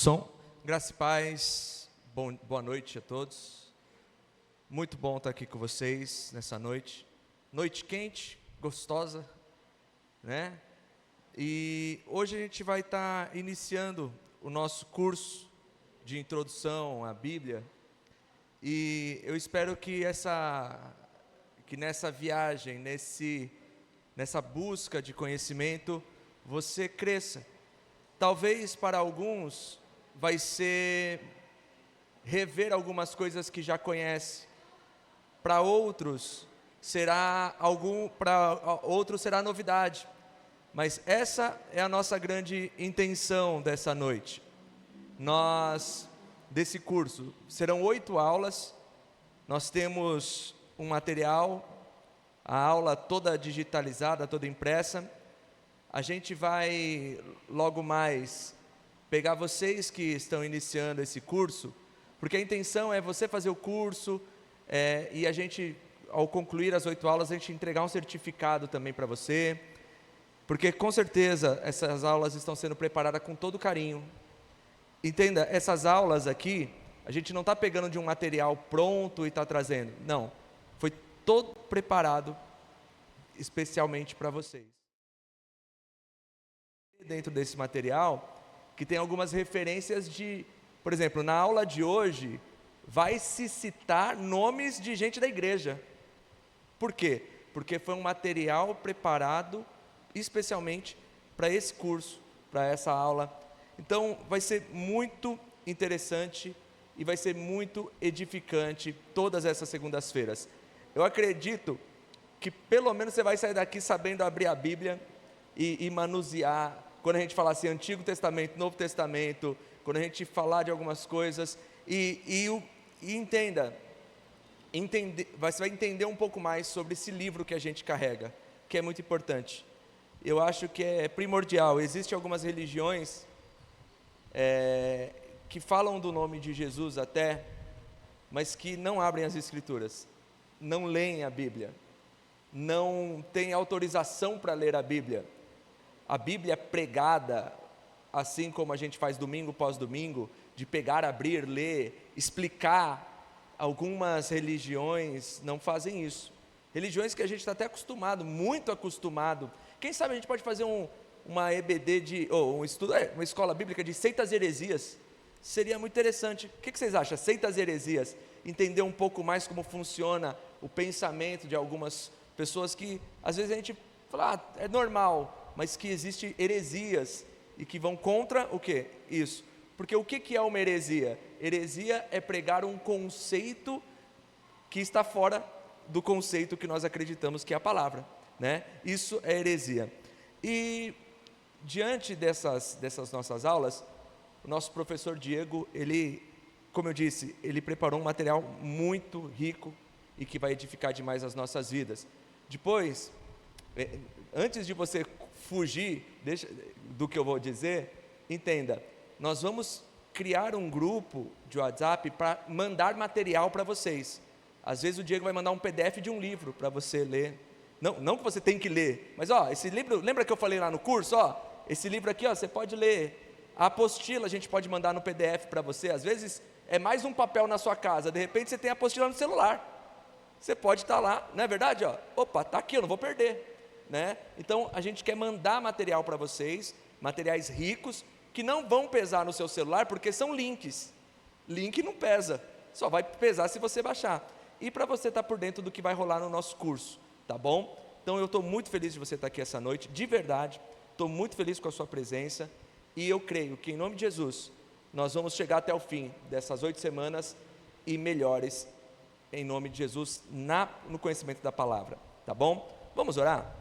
Som. Graça e paz, boa noite a todos. Muito bom estar aqui com vocês nessa noite. Noite quente, gostosa, né? E hoje a gente vai estar iniciando o nosso curso de introdução à Bíblia. E eu espero que nessa viagem, nessa busca de conhecimento, você cresça. Talvez para alguns vai ser rever algumas coisas que já conhece. Para outros será novidade. Mas essa é a nossa grande intenção dessa noite. Desse curso, serão 8 aulas. Nós temos um material, a aula toda digitalizada, toda impressa. A gente vai logo mais pegar vocês que estão iniciando esse curso, porque a intenção é você fazer o curso e a gente, ao concluir as 8 aulas, a gente entregar um certificado também para você, porque com certeza essas aulas estão sendo preparadas com todo carinho. Entenda, essas aulas aqui, a gente não está pegando de um material pronto e está trazendo, não, foi todo preparado especialmente para vocês. Dentro desse material, que tem algumas referências por exemplo, na aula de hoje, vai se citar nomes de gente da igreja. Por quê? Porque foi um material preparado especialmente para esse curso, para essa aula. Então, vai ser muito interessante e vai ser muito edificante todas essas segundas-feiras. Eu acredito que pelo menos você vai sair daqui sabendo abrir a Bíblia e manusear. Quando a gente falar assim, Antigo Testamento, Novo Testamento, quando a gente falar de algumas coisas, entenda, você vai entender um pouco mais sobre esse livro que a gente carrega, que é muito importante. Eu acho que é primordial. Existem algumas religiões que falam do nome de Jesus até, mas que não abrem as Escrituras, não leem a Bíblia, não têm autorização para ler a Bíblia. A Bíblia é pregada, assim como a gente faz domingo pós domingo, de pegar, abrir, ler, explicar. Algumas religiões não fazem isso. Religiões que a gente está até acostumado, muito acostumado. Quem sabe a gente pode fazer uma EBD um estudo, uma escola bíblica de seitas e heresias. Seria muito interessante. O que vocês acham? Seitas e heresias. Entender um pouco mais como funciona o pensamento de algumas pessoas que às vezes a gente fala, é normal, mas que existem heresias e que vão contra o quê? Isso. Porque o que é uma heresia? Heresia é pregar um conceito que está fora do conceito que nós acreditamos que é a palavra, né? Isso é heresia. E diante dessas nossas aulas, o nosso professor Diego, como eu disse, ele preparou um material muito rico e que vai edificar demais as nossas vidas. Depois, antes de você fugir do que eu vou dizer, entenda, nós vamos criar um grupo de WhatsApp para mandar material para vocês. Às vezes o Diego vai mandar um PDF de um livro para você ler, não que você tem que ler, mas esse livro, lembra que eu falei lá no curso, esse livro aqui, você pode ler, a apostila a gente pode mandar no PDF para você. Às vezes é mais um papel na sua casa, de repente você tem a apostila no celular, você pode estar lá, não é verdade? Opa, está aqui, eu não vou perder. Né? Então a gente quer mandar material para vocês, materiais ricos, que não vão pesar no seu celular, porque são links. Link não pesa, só vai pesar se você baixar. E para você estar por dentro do que vai rolar no nosso curso, tá bom? Então eu estou muito feliz de você estar aqui essa noite, de verdade, estou muito feliz com a sua presença, e eu creio que em nome de Jesus, nós vamos chegar até o fim dessas 8 semanas, e melhores, em nome de Jesus, no conhecimento da palavra, tá bom? Vamos orar?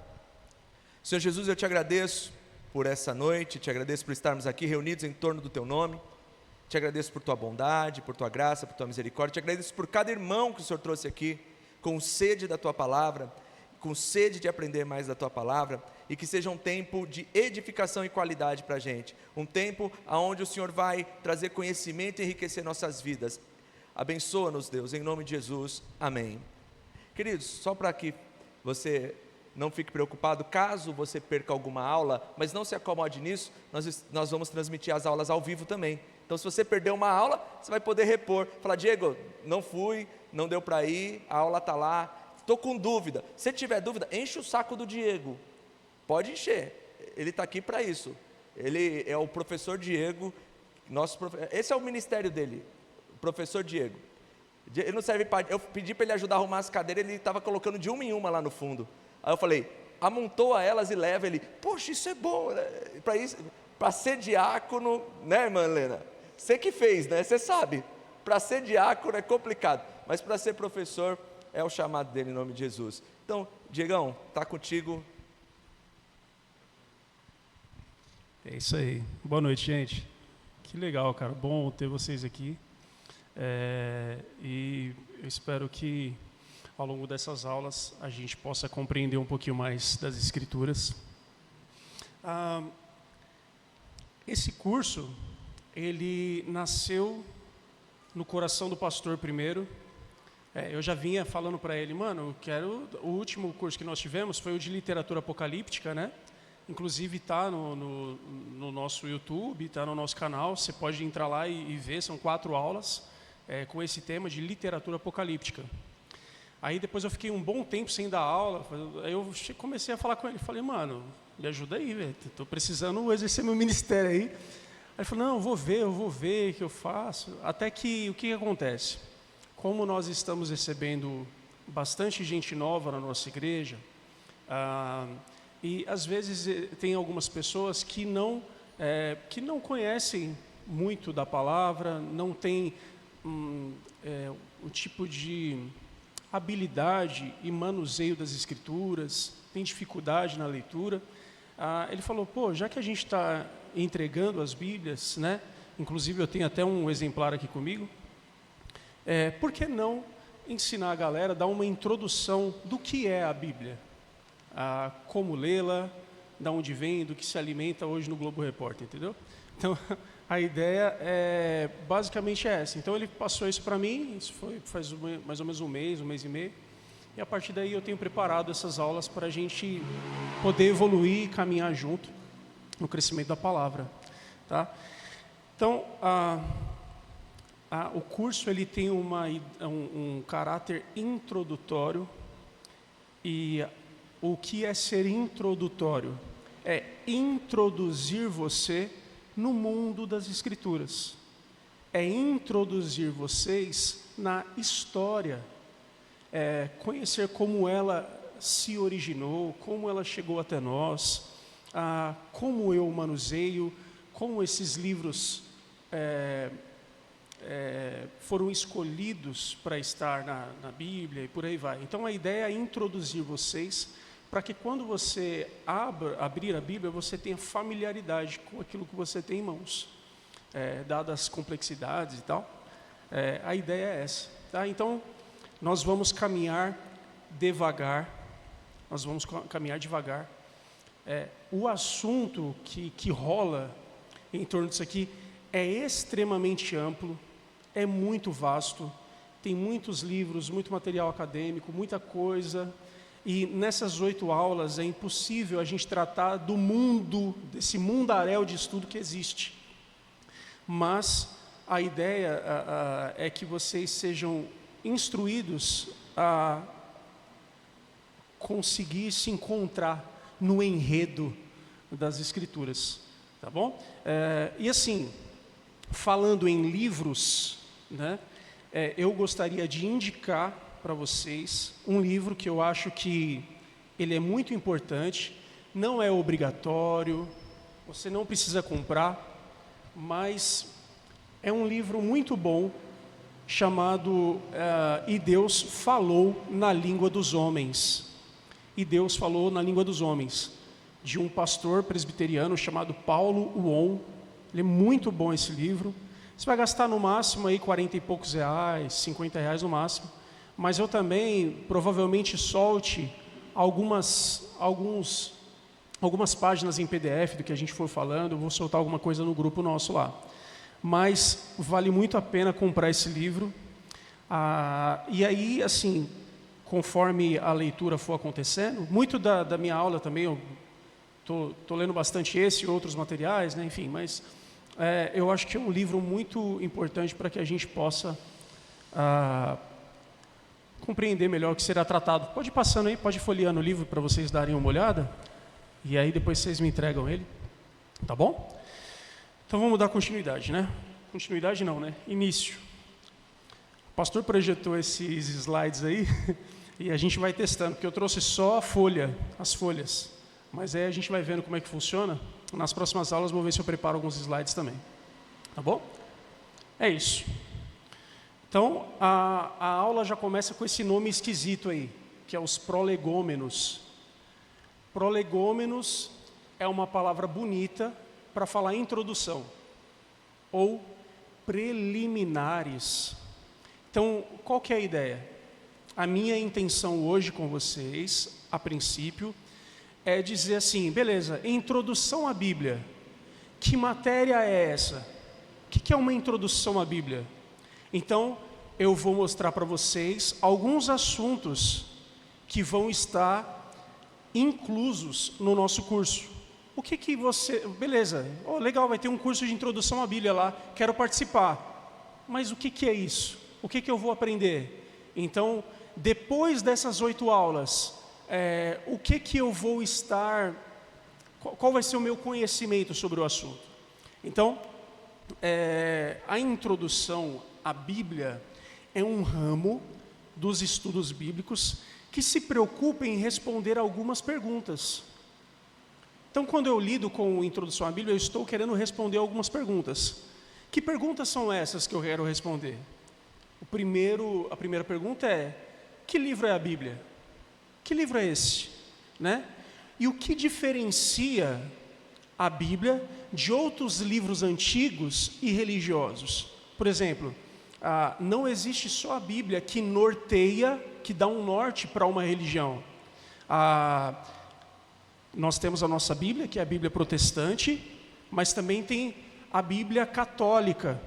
Senhor Jesus, eu te agradeço por essa noite, te agradeço por estarmos aqui reunidos em torno do teu nome, te agradeço por tua bondade, por tua graça, por tua misericórdia, te agradeço por cada irmão que o Senhor trouxe aqui, com sede da tua palavra, com sede de aprender mais da tua palavra, e que seja um tempo de edificação e qualidade para a gente, um tempo onde o Senhor vai trazer conhecimento e enriquecer nossas vidas. Abençoa-nos, Deus, em nome de Jesus, amém. Queridos, só para que você não fique preocupado, caso você perca alguma aula, mas não se acomode nisso, nós vamos transmitir as aulas ao vivo também. Então, se você perdeu uma aula, você vai poder repor. Falar, Diego, não fui, não deu para ir, a aula está lá, estou com dúvida. Se tiver dúvida, enche o saco do Diego. Pode encher, ele está aqui para isso. Ele é o professor Diego, esse é o ministério dele, o professor Diego. Ele não serve para. Eu pedi para ele ajudar a arrumar as cadeiras, ele estava colocando de uma em uma lá no fundo. Aí eu falei, amontoa elas e leva. Ele, poxa, isso é bom, né? Para ser diácono, né, irmã Helena? Você que fez, né? Você sabe. Para ser diácono é complicado, mas para ser professor é o chamado dele em nome de Jesus. Então, Diegão, está contigo. É isso aí. Boa noite, gente. Que legal, cara. Bom ter vocês aqui. E eu espero que ao longo dessas aulas a gente possa compreender um pouquinho mais das Escrituras. Esse curso, ele nasceu no coração do pastor primeiro. Eu já vinha falando para ele, mano, o último curso que nós tivemos foi o de literatura apocalíptica, né? Inclusive está no nosso YouTube, está no nosso canal, você pode entrar lá e ver, são 4 aulas com esse tema de literatura apocalíptica. Aí depois eu fiquei um bom tempo sem dar aula, aí eu comecei a falar com ele, falei, mano, me ajuda aí, velho, estou precisando exercer meu ministério aí. Aí ele falou, não, eu vou ver o que eu faço. Até que, o que acontece? Como nós estamos recebendo bastante gente nova na nossa igreja, e às vezes tem algumas pessoas que não conhecem muito da palavra, não tem o tipo de habilidade e manuseio das Escrituras, tem dificuldade na leitura. Ele falou, já que a gente está entregando as Bíblias, né? Inclusive eu tenho até um exemplar aqui comigo, por que não ensinar a galera, dar uma introdução do que é a Bíblia? Como lê-la, de onde vem, do que se alimenta hoje no Globo Repórter, entendeu? Então, a ideia basicamente é essa. Então, ele passou isso para mim, isso faz mais ou menos um mês e meio, e a partir daí eu tenho preparado essas aulas para a gente poder evoluir e caminhar junto no crescimento da palavra, tá? Então, o curso ele tem um caráter introdutório. E o que é ser introdutório? É introduzir você no mundo das Escrituras. É introduzir vocês na história. Conhecer como ela se originou, como ela chegou até nós, como eu manuseio, como esses livros foram escolhidos para estar na Bíblia e por aí vai. Então a ideia é introduzir vocês para que quando você abrir a Bíblia, você tenha familiaridade com aquilo que você tem em mãos, dadas as complexidades e tal. A ideia é essa, tá? Então nós vamos caminhar devagar, o assunto que rola em torno disso aqui é extremamente amplo, é muito vasto, tem muitos livros, muito material acadêmico, muita coisa, e nessas 8 aulas é impossível a gente tratar do mundo, desse mundaréu de estudo que existe. Mas a ideia é que vocês sejam instruídos a conseguir se encontrar no enredo das Escrituras, tá bom? E assim, falando em livros, né, eu gostaria de indicar para vocês um livro que eu acho que ele é muito importante, não é obrigatório, você não precisa comprar, mas é um livro muito bom, chamado E Deus Falou na Língua dos Homens. E Deus Falou na Língua dos Homens, de um pastor presbiteriano chamado Paulo Won. Ele é muito bom esse livro. Você vai gastar no máximo aí 40 e poucos reais, 50 reais no máximo. Mas eu também provavelmente solte algumas páginas em PDF do que a gente for falando. Eu vou soltar alguma coisa no grupo nosso lá. Mas vale muito a pena comprar esse livro. E aí, assim, conforme a leitura for acontecendo, muito da minha aula também, eu estou lendo bastante esse e outros materiais, né? Enfim, mas eu acho que é um livro muito importante para que a gente possa compreender melhor o que será tratado. Pode ir passando aí, pode ir folheando o livro para vocês darem uma olhada, e aí depois vocês me entregam ele, tá bom? Então vamos dar continuidade, né? Continuidade não, né? Início. O pastor projetou esses slides aí e a gente vai testando, porque eu trouxe só a folha, as folhas. Mas aí a gente vai vendo como é que funciona. Nas próximas aulas vou ver se eu preparo alguns slides também. Tá bom? É isso. Então, a aula já começa com esse nome esquisito aí, que é os prolegômenos. Prolegômenos é uma palavra bonita para falar introdução, ou preliminares. Então, qual que é a ideia? A minha intenção hoje com vocês, a princípio, é dizer assim, beleza, introdução à Bíblia. Que matéria é essa? O que é uma introdução à Bíblia? Então, eu vou mostrar para vocês alguns assuntos que vão estar inclusos no nosso curso. O que você... Beleza, legal, vai ter um curso de introdução à Bíblia lá, quero participar. Mas o que é isso? O que eu vou aprender? Então, depois dessas 8 aulas, o que eu vou estar... Qual vai ser o meu conhecimento sobre o assunto? Então, a introdução à Bíblia é um ramo dos estudos bíblicos que se preocupa em responder algumas perguntas. Então, quando eu lido com introdução à Bíblia, eu estou querendo responder algumas perguntas. Que perguntas são essas que eu quero responder? A primeira pergunta é: que livro é a Bíblia? Que livro é esse? Né? E o que diferencia a Bíblia de outros livros antigos e religiosos? Por exemplo, não existe só a Bíblia que norteia, que dá um norte para uma religião. Nós temos a nossa Bíblia, que é a Bíblia protestante, mas também tem a Bíblia católica,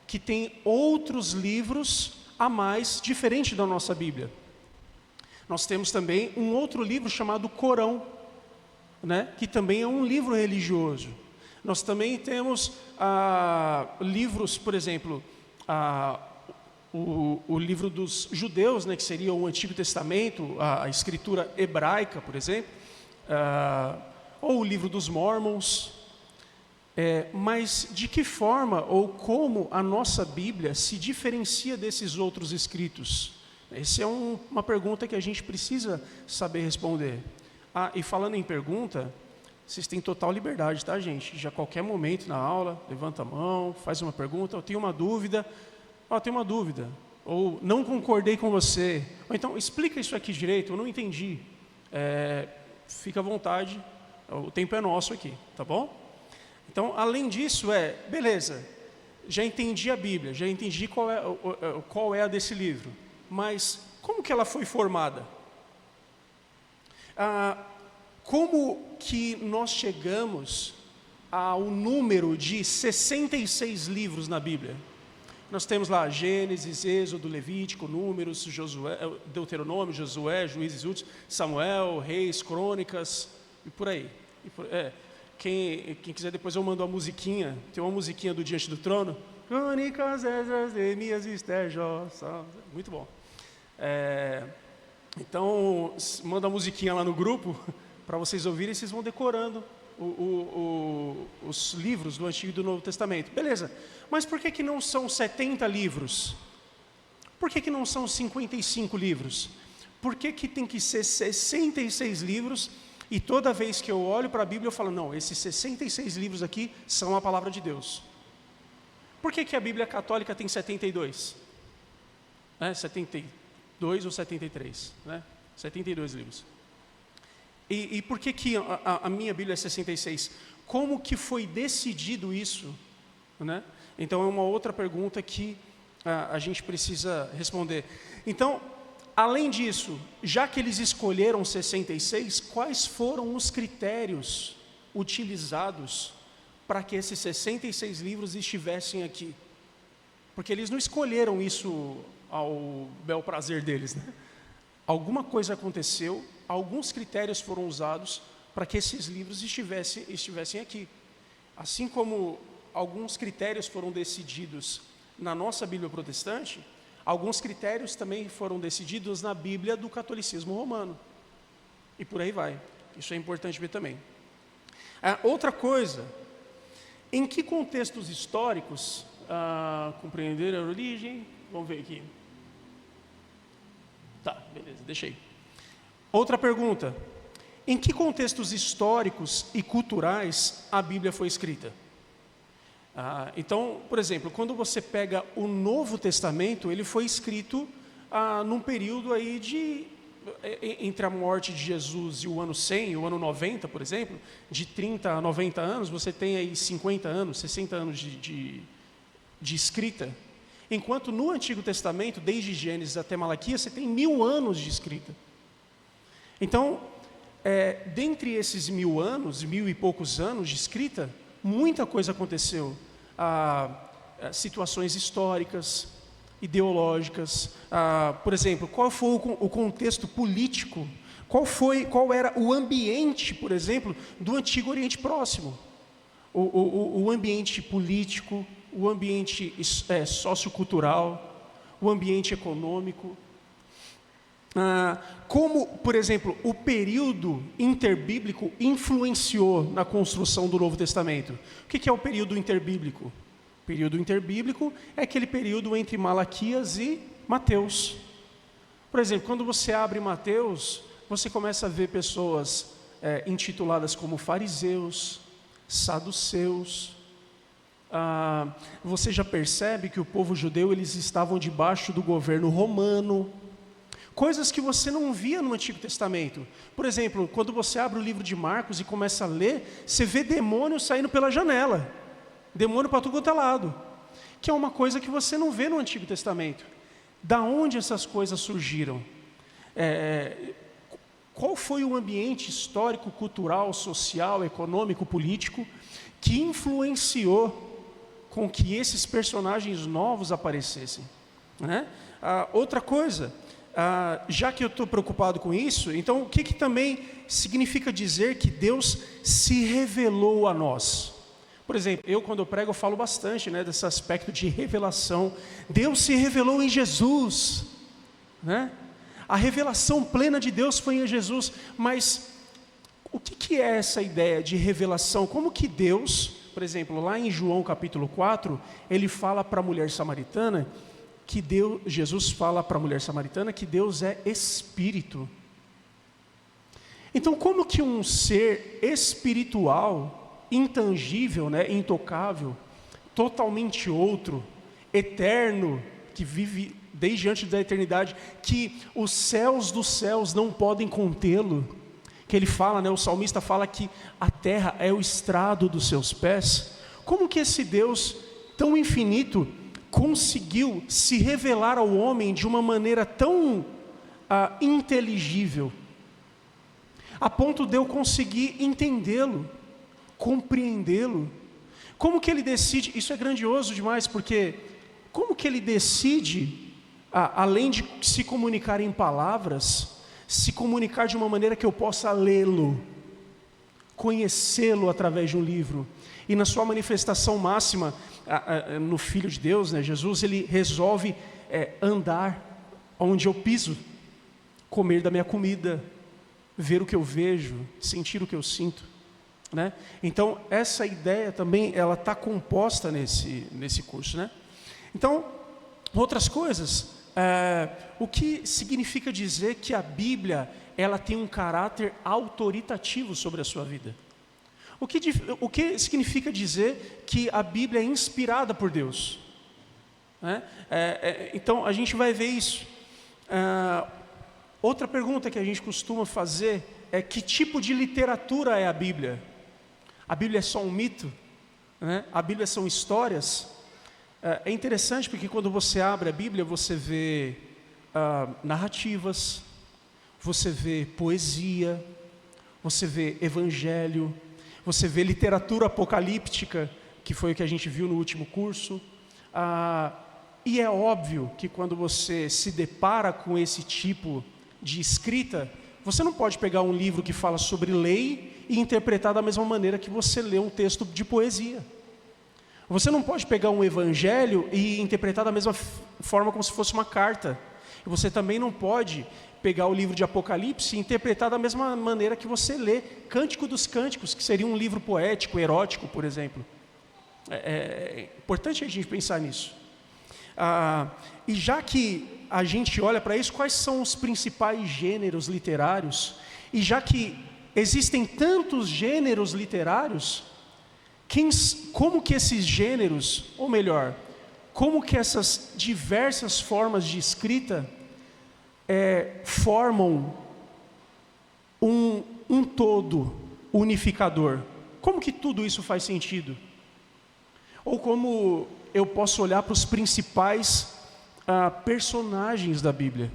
que tem outros livros a mais, diferente da nossa Bíblia. Nós temos também um outro livro chamado Corão, né, que também é um livro religioso. Nós também temos livros, por exemplo, o livro dos judeus, né, que seria o Antigo Testamento, a escritura hebraica, por exemplo, ou o livro dos Mormons. Mas de que forma ou como a nossa Bíblia se diferencia desses outros escritos? Essa é uma pergunta que a gente precisa saber responder. E falando em pergunta, vocês têm total liberdade, tá, gente? Já a qualquer momento na aula, levanta a mão, faz uma pergunta, eu tenho uma dúvida, ou não concordei com você, ou então explica isso aqui direito, eu não entendi. Fica à vontade, o tempo é nosso aqui, tá bom? Então, além disso, beleza, já entendi a Bíblia, já entendi qual é a desse livro, mas como que ela foi formada? Como que nós chegamos ao número de 66 livros na Bíblia? Nós temos lá Gênesis, Êxodo, Levítico, Números, Josué, Deuteronômio, Josué, Juízes, Últimos, Samuel, Reis, Crônicas, e por aí. Quem quiser, depois eu mando uma musiquinha, tem uma musiquinha do Diante do Trono. Crônicas, Esdras, Neemias, Esther, Jó, muito bom. Então, manda a musiquinha lá no grupo, para vocês ouvirem, e vocês vão decorando os livros do Antigo e do Novo Testamento. Beleza, mas por que não são 70 livros? Por que não são 55 livros? Por que tem que ser 66 livros? E toda vez que eu olho para a Bíblia, eu falo, não, esses 66 livros aqui são a palavra de Deus. Por que a Bíblia católica tem 72? 72 ou 73, né? 72 livros. E por que a minha Bíblia é 66? Como que foi decidido isso? Né? Então, é uma outra pergunta que a gente precisa responder. Então, além disso, já que eles escolheram 66, quais foram os critérios utilizados para que esses 66 livros estivessem aqui? Porque eles não escolheram isso ao bel prazer deles, né? Alguma coisa aconteceu, alguns critérios foram usados para que esses livros estivessem aqui. Assim como alguns critérios foram decididos na nossa Bíblia protestante, alguns critérios também foram decididos na Bíblia do catolicismo romano. E por aí vai. Isso é importante ver também. Outra coisa, em que contextos históricos compreender a origem? Vamos ver aqui. Tá, beleza, deixei. Outra pergunta. Em que contextos históricos e culturais a Bíblia foi escrita? Então, por exemplo, quando você pega o Novo Testamento, ele foi escrito num período aí entre a morte de Jesus e o ano 100, e o ano 90, por exemplo, de 30 a 90 anos, você tem aí 50 anos, 60 anos de escrita. Enquanto no Antigo Testamento, desde Gênesis até Malaquias, você tem 1000 anos de escrita. Então, dentre esses 1000 anos, 1000 e poucos anos de escrita, muita coisa aconteceu. Situações históricas, ideológicas. Por exemplo, qual foi o contexto político? Qual era o ambiente, por exemplo, do Antigo Oriente Próximo? O ambiente político, o ambiente sociocultural, o ambiente econômico. Como, por exemplo, o período interbíblico influenciou na construção do Novo Testamento. O que é o período interbíblico? O período interbíblico é aquele período entre Malaquias e Mateus. Por exemplo, quando você abre Mateus, você começa a ver pessoas intituladas como fariseus, saduceus. Você já percebe que o povo judeu, eles estavam debaixo do governo romano. Coisas que você não via no Antigo Testamento. Por exemplo, quando você abre o livro de Marcos e começa a ler, você vê demônio saindo pela janela. Demônio para tudo quanto é lado. Que é uma coisa que você não vê no Antigo Testamento. Da onde essas coisas surgiram? Qual foi o ambiente histórico, cultural, social, econômico, político que influenciou com que esses personagens novos aparecessem? Né? Outra coisa... já que eu estou preocupado com isso, então o que também significa dizer que Deus se revelou a nós? Por exemplo, quando eu prego, eu falo bastante, né, desse aspecto de revelação. Deus se revelou em Jesus, né? A revelação plena de Deus foi em Jesus. Mas o que é essa ideia de revelação? Como que Deus, por exemplo, lá em João capítulo 4, ele fala para a mulher samaritana, Jesus fala para a mulher samaritana que Deus é espírito. Então, como que um ser espiritual, intangível, né, intocável, totalmente outro, eterno, que vive desde antes da eternidade, que os céus dos céus não podem contê-lo, que ele fala, né, o salmista fala que a terra é o estrado dos seus pés. Como que esse Deus tão infinito conseguiu se revelar ao homem de uma maneira tão inteligível, a ponto de eu conseguir entendê-lo, compreendê-lo? Como que ele decide? Isso é grandioso demais, porque como que ele decide, além de se comunicar em palavras, se comunicar de uma maneira que eu possa lê-lo, conhecê-lo através de um livro? E na sua manifestação máxima, no Filho de Deus, né, Jesus, ele resolve andar onde eu piso, comer da minha comida, ver o que eu vejo, sentir o que eu sinto, né? Então, essa ideia também, ela está composta nesse curso, né? Então, outras coisas, o que significa dizer que a Bíblia, ela tem um caráter autoritativo sobre a sua vida? O que significa dizer que a Bíblia é inspirada por Deus? Né? Então, a gente vai ver isso. Outra pergunta que a gente costuma fazer é: que tipo de literatura é a Bíblia? A Bíblia é só um mito? Né? A Bíblia são histórias? É interessante porque quando você abre a Bíblia, você vê narrativas, você vê poesia, você vê evangelho, você vê literatura apocalíptica, que foi o que a gente viu no último curso. E é óbvio que quando você se depara com esse tipo de escrita, você não pode pegar um livro que fala sobre lei e interpretar da mesma maneira que você lê um texto de poesia. Você não pode pegar um evangelho e interpretar da mesma forma como se fosse uma carta. E você também não pode pegar o livro de Apocalipse e interpretar da mesma maneira que você lê Cântico dos Cânticos, que seria um livro poético, erótico, por exemplo. É importante a gente pensar nisso. E já que a gente olha para isso, quais são os principais gêneros literários? E já que existem tantos gêneros literários, como que esses gêneros, ou melhor, como que essas diversas formas de escrita formam um todo unificador? Como que tudo isso faz sentido? Ou como eu posso olhar para os principais personagens da Bíblia?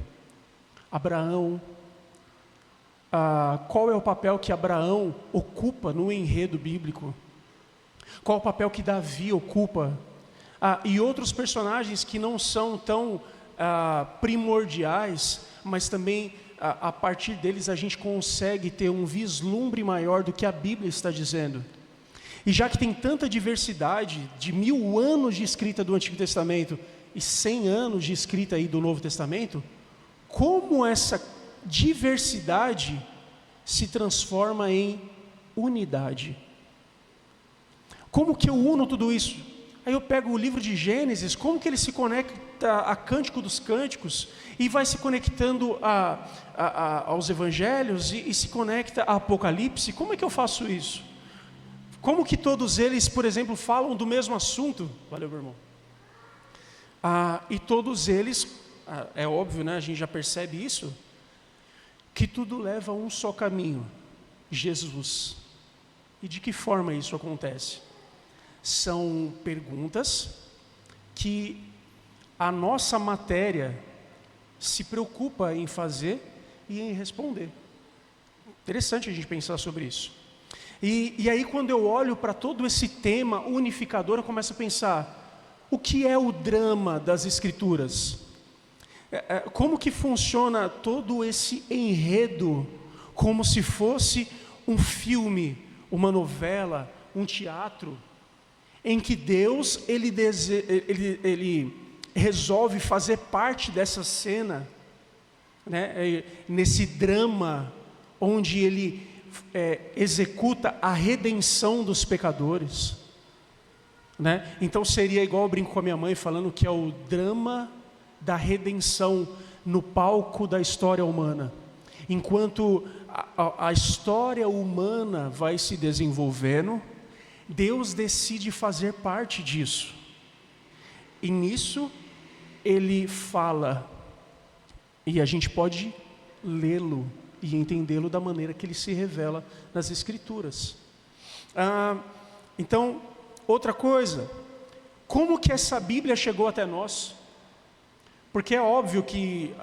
Abraão. Qual é o papel que Abraão ocupa no enredo bíblico? Qual o papel que Davi ocupa? E outros personagens que não são tão primordiais, mas também a partir deles a gente consegue ter um vislumbre maior do que a Bíblia está dizendo. E já que tem tanta diversidade, de 1000 anos de escrita do Antigo Testamento e 100 anos de escrita aí do Novo Testamento, como essa diversidade se transforma em unidade? Como que eu uno tudo isso? Aí eu pego o livro de Gênesis, como que ele se conecta a Cântico dos Cânticos e vai se conectando aos Evangelhos e se conecta a Apocalipse? Como é que eu faço isso? Como que todos eles, por exemplo, falam do mesmo assunto? Valeu, meu irmão. E todos eles, é óbvio, né, a gente já percebe isso, que tudo leva a um só caminho, Jesus. E de que forma isso acontece? São perguntas que a nossa matéria se preocupa em fazer e em responder. Interessante a gente pensar sobre isso. E aí quando eu olho para todo esse tema unificador, eu começo a pensar, o que é o drama das Escrituras? Como que funciona todo esse enredo, como se fosse um filme, uma novela, um teatro, em que Deus ele resolve fazer parte dessa cena, né? Nesse drama onde Ele executa a redenção dos pecadores, né? Então seria igual eu brinco com a minha mãe falando que é o drama da redenção no palco da história humana. Enquanto a história humana vai se desenvolvendo, Deus decide fazer parte disso. E nisso Ele fala, e a gente pode lê-lo e entendê-lo da maneira que Ele se revela nas Escrituras. Então, outra coisa, como que essa Bíblia chegou até nós? Porque é óbvio que,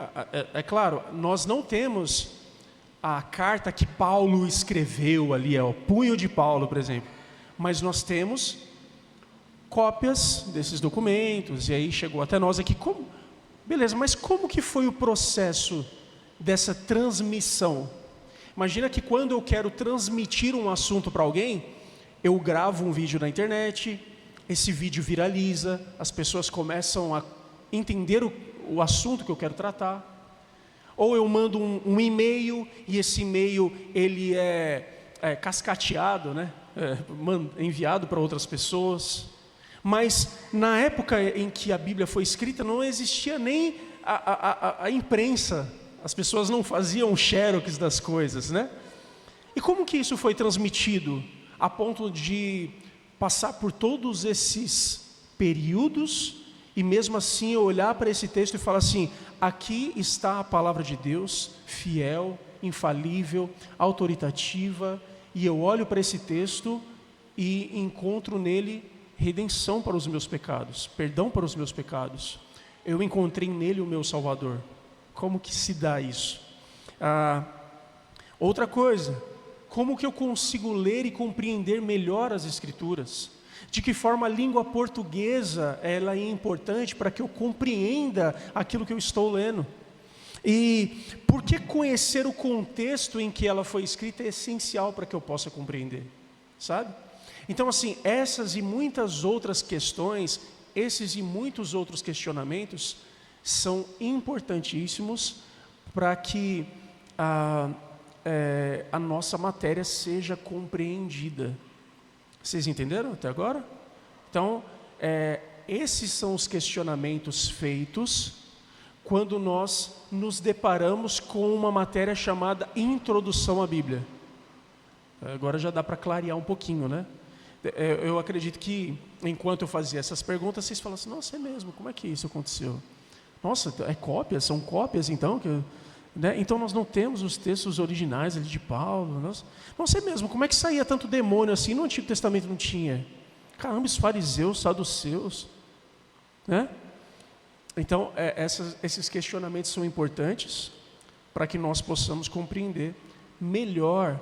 é claro, nós não temos a carta que Paulo escreveu ali, o punho de Paulo, por exemplo, mas nós temos cópias desses documentos, e aí chegou até nós aqui. Beleza, mas como que foi o processo dessa transmissão? Imagina que quando eu quero transmitir um assunto para alguém, eu gravo um vídeo na internet, esse vídeo viraliza, as pessoas começam a entender o assunto que eu quero tratar. Ou eu mando um e-mail, e esse e-mail ele é cascateado, né? Enviado para outras pessoas. Mas na época em que a Bíblia foi escrita, não existia nem a imprensa. As pessoas não faziam xerox das coisas, né? E como que isso foi transmitido a ponto de passar por todos esses períodos e mesmo assim eu olhar para esse texto e falar assim, aqui está a palavra de Deus, fiel, infalível, autoritativa, e eu olho para esse texto e encontro nele redenção para os meus pecados, perdão para os meus pecados. Eu encontrei nele o meu Salvador. Como que se dá isso? Outra coisa, como que eu consigo ler e compreender melhor as Escrituras? De que forma a língua portuguesa ela é importante para que eu compreenda aquilo que eu estou lendo? E por que conhecer o contexto em que ela foi escrita é essencial para que eu possa compreender? Sabe? Então, assim, essas e muitas outras questões, esses e muitos outros questionamentos são importantíssimos para que a nossa matéria seja compreendida. Vocês entenderam até agora? Então, esses são os questionamentos feitos quando nós nos deparamos com uma matéria chamada Introdução à Bíblia. Agora já dá para clarear um pouquinho, né? Eu acredito que, enquanto eu fazia essas perguntas, vocês falam assim, nossa, é mesmo, como é que isso aconteceu? Nossa, são cópias então? Né? Então nós não temos os textos originais ali de Paulo. Nossa, é mesmo, como é que saía tanto demônio assim? No Antigo Testamento não tinha. Caramba, os fariseus, saduceus. Né? Então, esses questionamentos são importantes para que nós possamos compreender melhor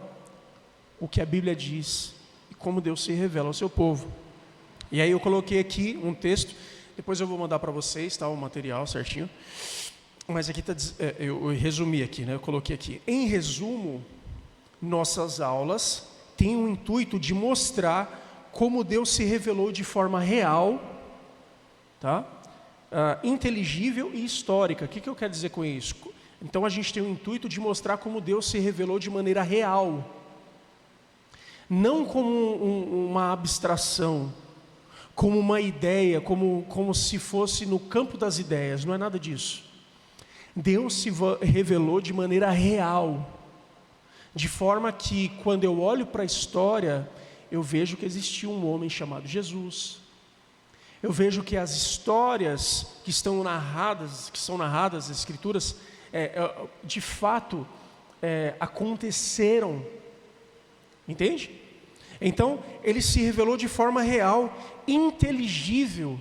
o que a Bíblia diz e como Deus se revela ao seu povo. E aí eu coloquei aqui um texto, depois eu vou mandar para vocês, tá, o material certinho. Mas aqui eu resumi aqui, né? Eu coloquei aqui. Em resumo, nossas aulas têm o intuito de mostrar como Deus se revelou de forma real, tá? Inteligível e histórica. O que eu quero dizer com isso? Então a gente tem o intuito de mostrar como Deus se revelou de maneira real, não como uma abstração, como uma ideia, como se fosse no campo das ideias. Não é nada disso. Deus se revelou de maneira real, de forma que quando eu olho para a história, eu vejo que existiu um homem chamado Jesus. Eu vejo que as histórias que são narradas nas Escrituras, de fato, aconteceram. Entende? Então, ele se revelou de forma real, inteligível,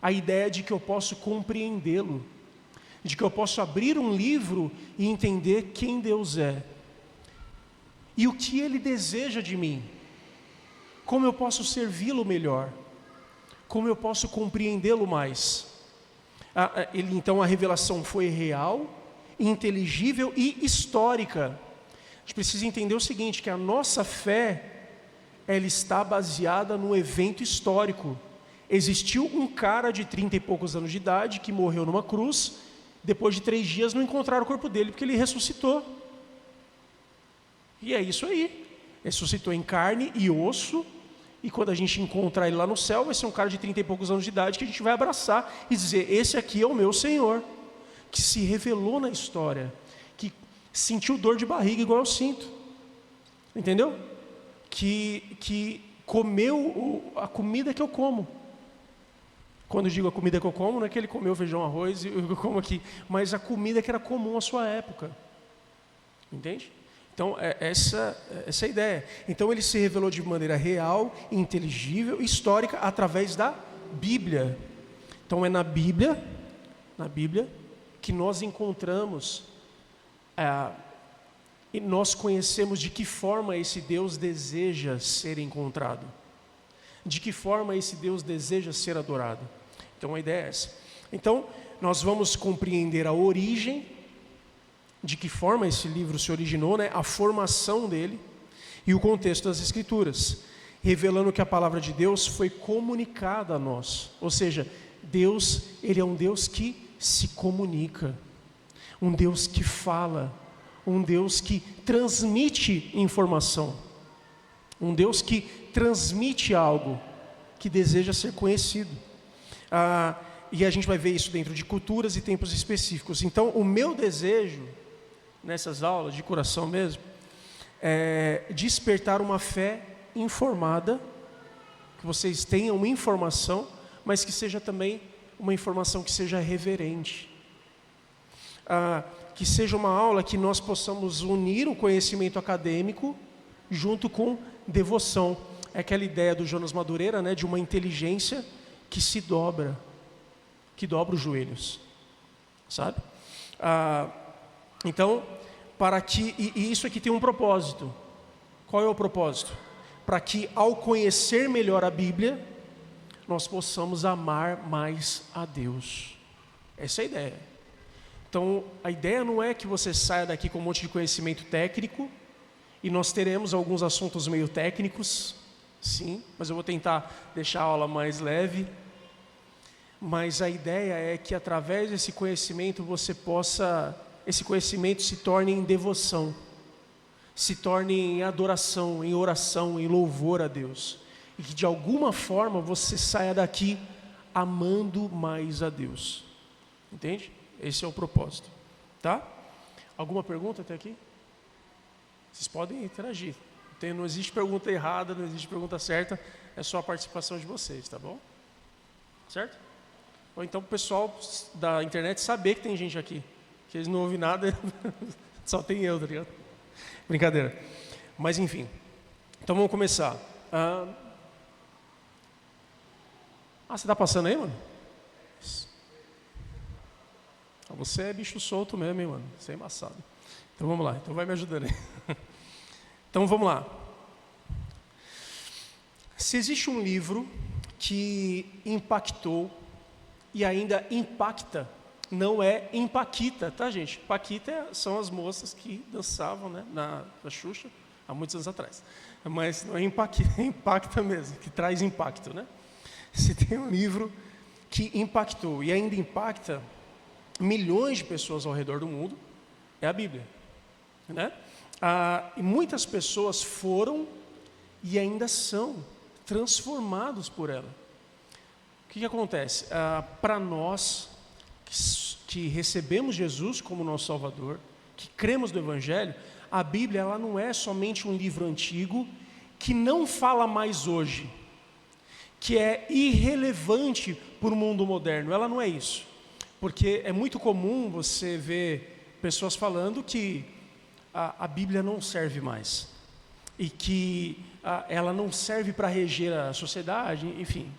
a ideia de que eu posso compreendê-lo, de que eu posso abrir um livro e entender quem Deus é, e o que Ele deseja de mim, como eu posso servi-lo melhor, como eu posso compreendê-lo mais. Então a revelação foi real, inteligível e histórica. A gente precisa entender o seguinte, que a nossa fé, ela está baseada no evento histórico. Existiu um cara de 30 e poucos anos de idade que morreu numa cruz. Depois de 3 dias não encontraram o corpo dele porque ele ressuscitou. E é isso aí. Ressuscitou em carne e osso. E quando a gente encontrar ele lá no céu, vai ser um cara de 30 e poucos anos de idade que a gente vai abraçar e dizer, esse aqui é o meu Senhor, que se revelou na história, que sentiu dor de barriga igual eu sinto. Entendeu? Que comeu a comida que eu como. Quando eu digo a comida que eu como, não é que ele comeu feijão, arroz, eu como aqui, mas a comida que era comum à sua época. Entende? Então, essa é a ideia. Então, ele se revelou de maneira real, inteligível, histórica, através da Bíblia. Então, é na Bíblia que nós encontramos, e nós conhecemos de que forma esse Deus deseja ser encontrado, de que forma esse Deus deseja ser adorado. Então a ideia é essa. Então nós vamos compreender a origem, de que forma esse livro se originou, né? A formação dele e o contexto das Escrituras, revelando que a palavra de Deus foi comunicada a nós. Ou seja, Deus, ele é um Deus que se comunica, um Deus que fala, um Deus que transmite informação, um Deus que transmite algo que deseja ser conhecido. E a gente vai ver isso dentro de culturas e tempos específicos. Então, o meu desejo, nessas aulas, de coração mesmo, é despertar uma fé informada, que vocês tenham informação, mas que seja também uma informação que seja reverente. Que seja uma aula que nós possamos unir o conhecimento acadêmico junto com devoção. É aquela ideia do Jonas Madureira, né, de uma inteligência que se dobra, que dobra os joelhos, sabe? Então, e isso aqui tem um propósito. Qual é o propósito? Para que, ao conhecer melhor a Bíblia, nós possamos amar mais a Deus. Essa é a ideia. Então, a ideia não é que você saia daqui com um monte de conhecimento técnico, e nós teremos alguns assuntos meio técnicos, Sim, mas eu vou tentar deixar a aula mais leve. Mas a ideia é que através desse conhecimento esse conhecimento se torne em devoção, se torne em adoração, em oração, em louvor a Deus. E que de alguma forma você saia daqui amando mais a Deus. Entende? Esse é o propósito. Tá? Alguma pergunta até aqui? Vocês podem interagir. Não existe pergunta errada, não existe pergunta certa, é só a participação de vocês, tá bom? Certo? Ou então o pessoal da internet saber que tem gente aqui, que eles não ouvem nada, só tem eu, tá ligado? Brincadeira. Mas enfim, então vamos começar. Você tá passando aí, mano? Você é bicho solto mesmo, hein, mano? Você é embaçado. Então vamos lá, então vai me ajudando aí. Então vamos lá. Se existe um livro que impactou e ainda impacta, não é Impaquita, tá, gente? Paquita são as moças que dançavam, né, na Xuxa há muitos anos atrás. Mas não é Impaquita, é Impacta mesmo, que traz impacto, né? Se tem um livro que impactou e ainda impacta milhões de pessoas ao redor do mundo, é a Bíblia, né? E muitas pessoas foram e ainda são transformados por ela. O que acontece? Para nós que recebemos Jesus como nosso Salvador, que cremos no Evangelho, a Bíblia ela não é somente um livro antigo que não fala mais hoje, que é irrelevante para o mundo moderno. Ela não é isso. Porque é muito comum você ver pessoas falando que a Bíblia não serve mais e que ela não serve para reger a sociedade, enfim,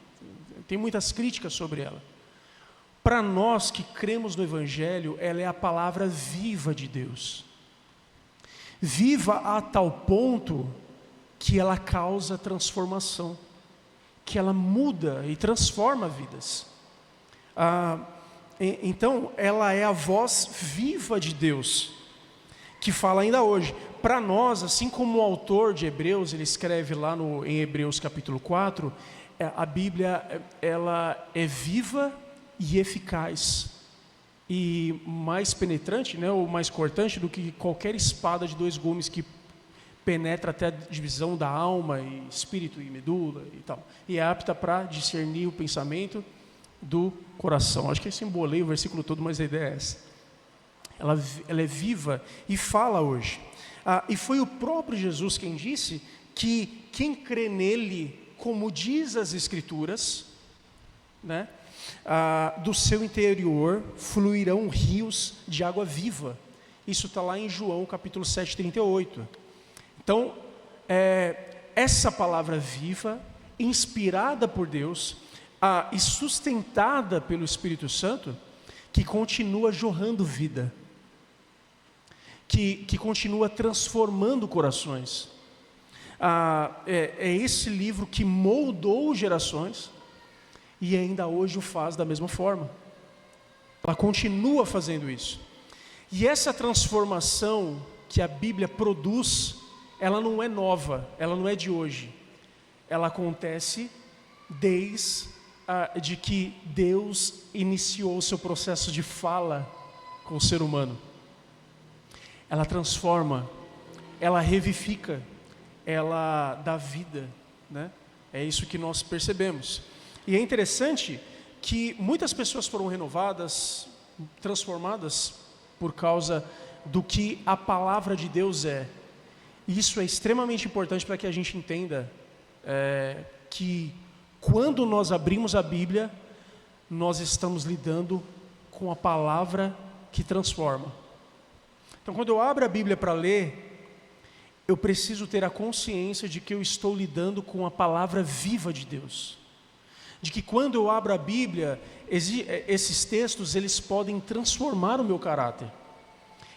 tem muitas críticas sobre ela. Para nós que cremos no Evangelho, ela é a palavra viva de Deus, viva a tal ponto que ela causa transformação, que ela muda e transforma vidas. Então, ela é a voz viva de Deus, que fala ainda hoje. Para nós, assim como o autor de Hebreus, ele escreve lá em Hebreus capítulo 4, a Bíblia ela é viva e eficaz, e mais penetrante, né, ou mais cortante do que qualquer espada de 2 gumes que penetra até a divisão da alma, e espírito e medula e tal, e é apta para discernir o pensamento do coração. Acho que eu embolei o versículo todo, mas a ideia é essa. Ela é viva e fala hoje. E foi o próprio Jesus quem disse que quem crê nele, como diz as Escrituras, né, do seu interior fluirão rios de água viva. Isso está lá em João capítulo 7, 38. Então, essa palavra viva, inspirada por Deus e sustentada pelo Espírito Santo, que continua jorrando vida, que continua transformando corações. É esse livro que moldou gerações e ainda hoje o faz da mesma forma. Ela continua fazendo isso. E essa transformação que a Bíblia produz, ela não é nova, ela não é de hoje. Ela acontece desde que Deus iniciou o seu processo de fala com o ser humano. Ela transforma, ela revivifica, ela dá vida, né? É isso que nós percebemos. E é interessante que muitas pessoas foram renovadas, transformadas por causa do que a palavra de Deus é. E isso é extremamente importante para que a gente entenda que quando nós abrimos a Bíblia, nós estamos lidando com a palavra que transforma. Então, quando eu abro a Bíblia para ler, eu preciso ter a consciência de que eu estou lidando com a palavra viva de Deus. De que quando eu abro a Bíblia, esses textos, eles podem transformar o meu caráter.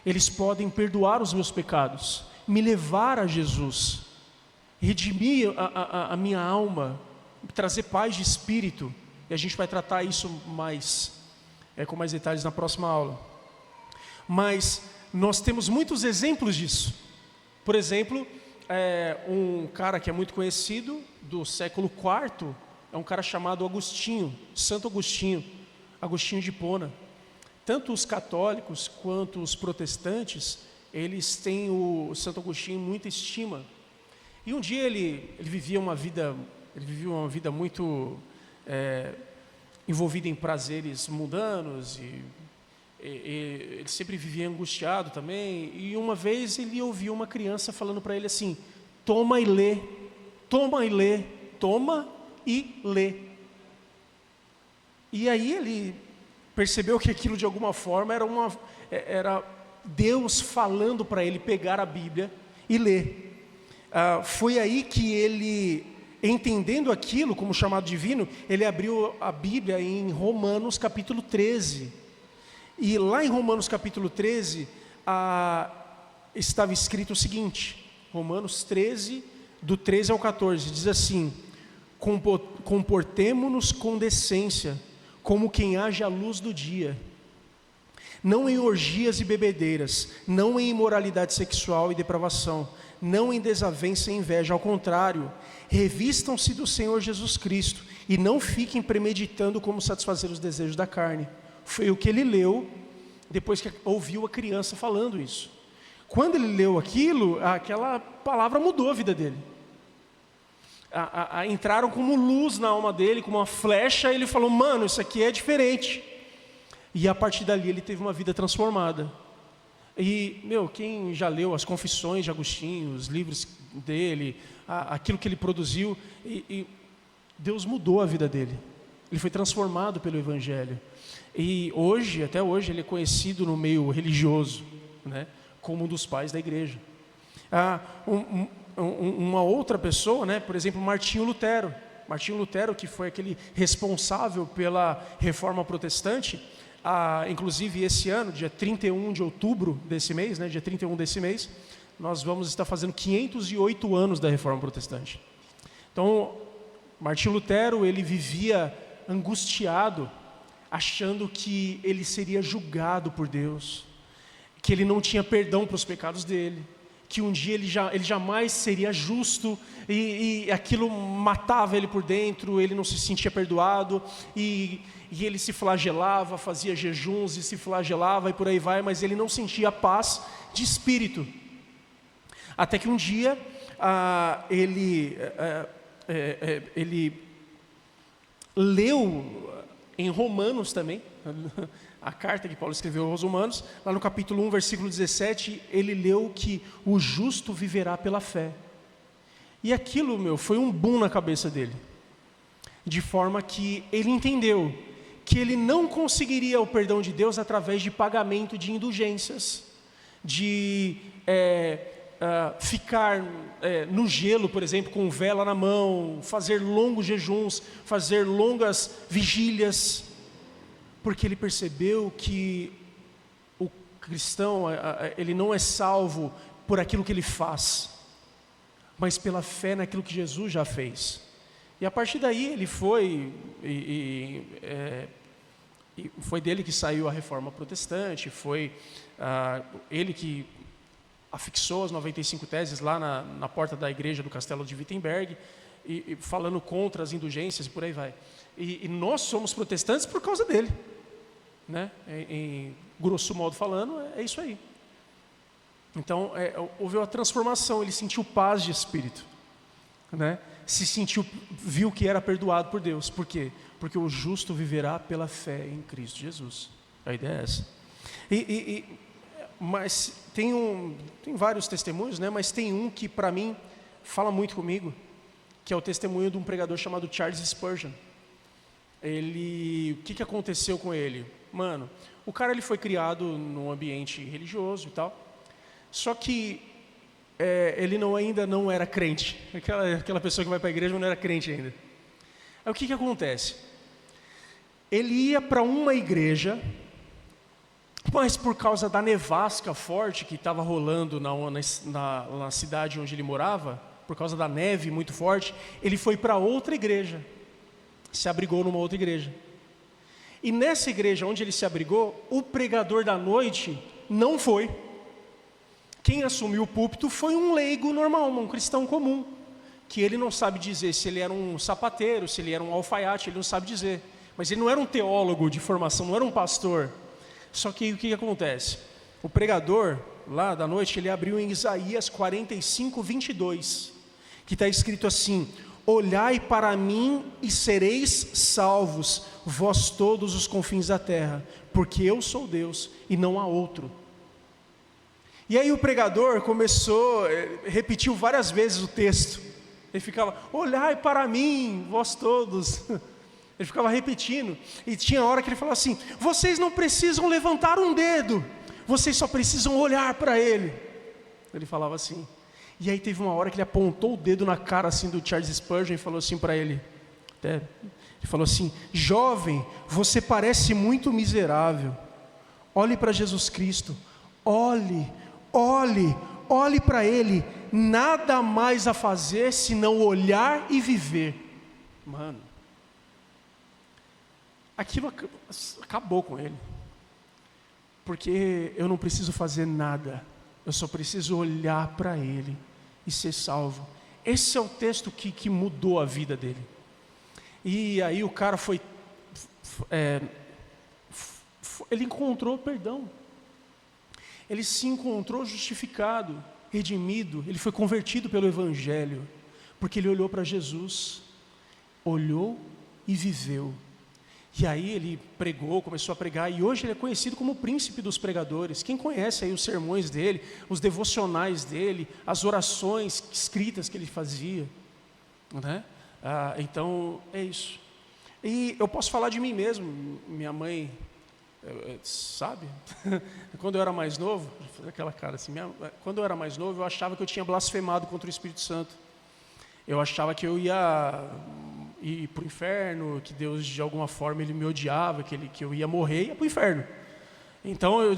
Eles podem perdoar os meus pecados, me levar a Jesus, redimir a minha alma, trazer paz de espírito. E a gente vai tratar isso com mais detalhes na próxima aula. Mas nós temos muitos exemplos disso. Por exemplo, um cara que é muito conhecido, do século IV, é um cara chamado Agostinho, Santo Agostinho, Agostinho de Hipona. Tanto os católicos quanto os protestantes, eles têm o Santo Agostinho em muita estima. E um dia ele vivia uma vida muito envolvida em prazeres mundanos, e ele sempre vivia angustiado também. E uma vez ele ouviu uma criança falando para ele assim: toma e lê, toma e lê, toma e lê. E aí ele percebeu que aquilo de alguma forma era Deus falando para ele pegar a Bíblia e ler. Foi aí que ele, entendendo aquilo como chamado divino, ele abriu a Bíblia em Romanos capítulo 13. E lá em Romanos capítulo 13, estava escrito o seguinte, Romanos 13, do 13 ao 14, diz assim: comportemo-nos com decência, como quem age à luz do dia, não em orgias e bebedeiras, não em imoralidade sexual e depravação, não em desavença e inveja, ao contrário, revistam-se do Senhor Jesus Cristo e não fiquem premeditando como satisfazer os desejos da carne. Foi o que ele leu depois que ouviu a criança falando isso. Quando ele leu aquilo, aquela palavra mudou a vida dele. Entraram como luz na alma dele, como uma flecha, e ele falou: mano, isso aqui é diferente. E a partir dali ele teve uma vida transformada. E, quem já leu as Confissões de Agostinho, os livros dele, aquilo que ele produziu, e Deus mudou a vida dele. Ele foi transformado pelo Evangelho. E até hoje, ele é conhecido no meio religioso, né, como um dos pais da igreja. Uma outra pessoa, né, por exemplo, Martinho Lutero. Martinho Lutero, que foi aquele responsável pela Reforma Protestante. Inclusive esse ano, dia 31 de outubro desse mês, né, dia 31 desse mês, nós vamos estar fazendo 508 anos da Reforma Protestante. Então, Martinho Lutero, ele vivia angustiado, achando que ele seria julgado por Deus, que ele não tinha perdão para os pecados dele, que um dia ele jamais seria justo, e aquilo matava ele por dentro, ele não se sentia perdoado, e ele se flagelava, fazia jejuns e se flagelava e por aí vai, mas ele não sentia paz de espírito. Até que um dia ele leu em Romanos também, a carta que Paulo escreveu aos Romanos, lá no capítulo 1, versículo 17, ele leu que o justo viverá pela fé. E aquilo, foi um boom na cabeça dele, de forma que ele entendeu que ele não conseguiria o perdão de Deus através de pagamento de indulgências, de ficar no gelo, por exemplo, com vela na mão, fazer longos jejuns, fazer longas vigílias, porque ele percebeu que o cristão, ele não é salvo por aquilo que ele faz, mas pela fé naquilo que Jesus já fez. E a partir daí ele foi, foi dele que saiu a Reforma Protestante, foi ele que afixou as 95 teses lá na porta da igreja do Castelo de Wittenberg, e falando contra as indulgências e por aí vai. E nós somos protestantes por causa dele, né? Em grosso modo falando, é isso aí. Então, houve uma transformação, ele sentiu paz de espírito, né? Viu que era perdoado por Deus. Por quê? Porque o justo viverá pela fé em Cristo Jesus. A ideia é essa. Mas tem vários testemunhos, né? Mas tem um que para mim fala muito comigo, que é o testemunho de um pregador chamado Charles Spurgeon. O que aconteceu com ele? Mano, o cara ele foi criado num ambiente religioso e tal, só que ele ainda não era crente. Aquela pessoa que vai para a igreja não era crente ainda. Aí o que acontece? Ele ia para uma igreja, mas por causa da nevasca forte que estava rolando na cidade onde ele morava, por causa da neve muito forte, ele foi para outra igreja, se abrigou numa outra igreja. E nessa igreja onde ele se abrigou, o pregador da noite não foi. Quem assumiu o púlpito foi um leigo normal, um cristão comum, que ele não sabe dizer se ele era um sapateiro, se ele era um alfaiate, ele não sabe dizer. Mas ele não era um teólogo de formação, não era um pastor. Só que o que acontece? O pregador, lá da noite, ele abriu em Isaías 45, 22, que está escrito assim: olhai para mim e sereis salvos, vós todos os confins da terra, porque eu sou Deus e não há outro. E aí o pregador repetiu várias vezes o texto. Ele ficava, olhai para mim, vós todos. Ele ficava repetindo, e tinha hora que ele falava assim: vocês não precisam levantar um dedo, vocês só precisam olhar para ele. Ele falava assim. E aí teve uma hora que ele apontou o dedo na cara assim do Charles Spurgeon e falou assim para ele, ele falou assim: jovem, você parece muito miserável, olhe para Jesus Cristo, olhe para ele, nada mais a fazer senão olhar e viver. Mano, aquilo acabou com ele, porque eu não preciso fazer nada, eu só preciso olhar para ele e ser salvo. Esse é o texto que mudou a vida dele. E aí o cara ele encontrou perdão, ele se encontrou justificado, redimido, ele foi convertido pelo Evangelho, porque ele olhou para Jesus, olhou e viveu. E aí ele pregou, começou a pregar, e hoje ele é conhecido como o príncipe dos pregadores. Quem conhece aí os sermões dele, os devocionais dele, as orações escritas que ele fazia, né? Então é isso. E eu posso falar de mim mesmo. Minha mãe sabe, quando eu era mais novo, aquela cara assim, quando eu era mais novo, eu achava que eu tinha blasfemado contra o Espírito Santo. Eu achava que eu ia ir para o inferno, que Deus de alguma forma ele me odiava, que eu ia morrer e ia para o inferno. Então eu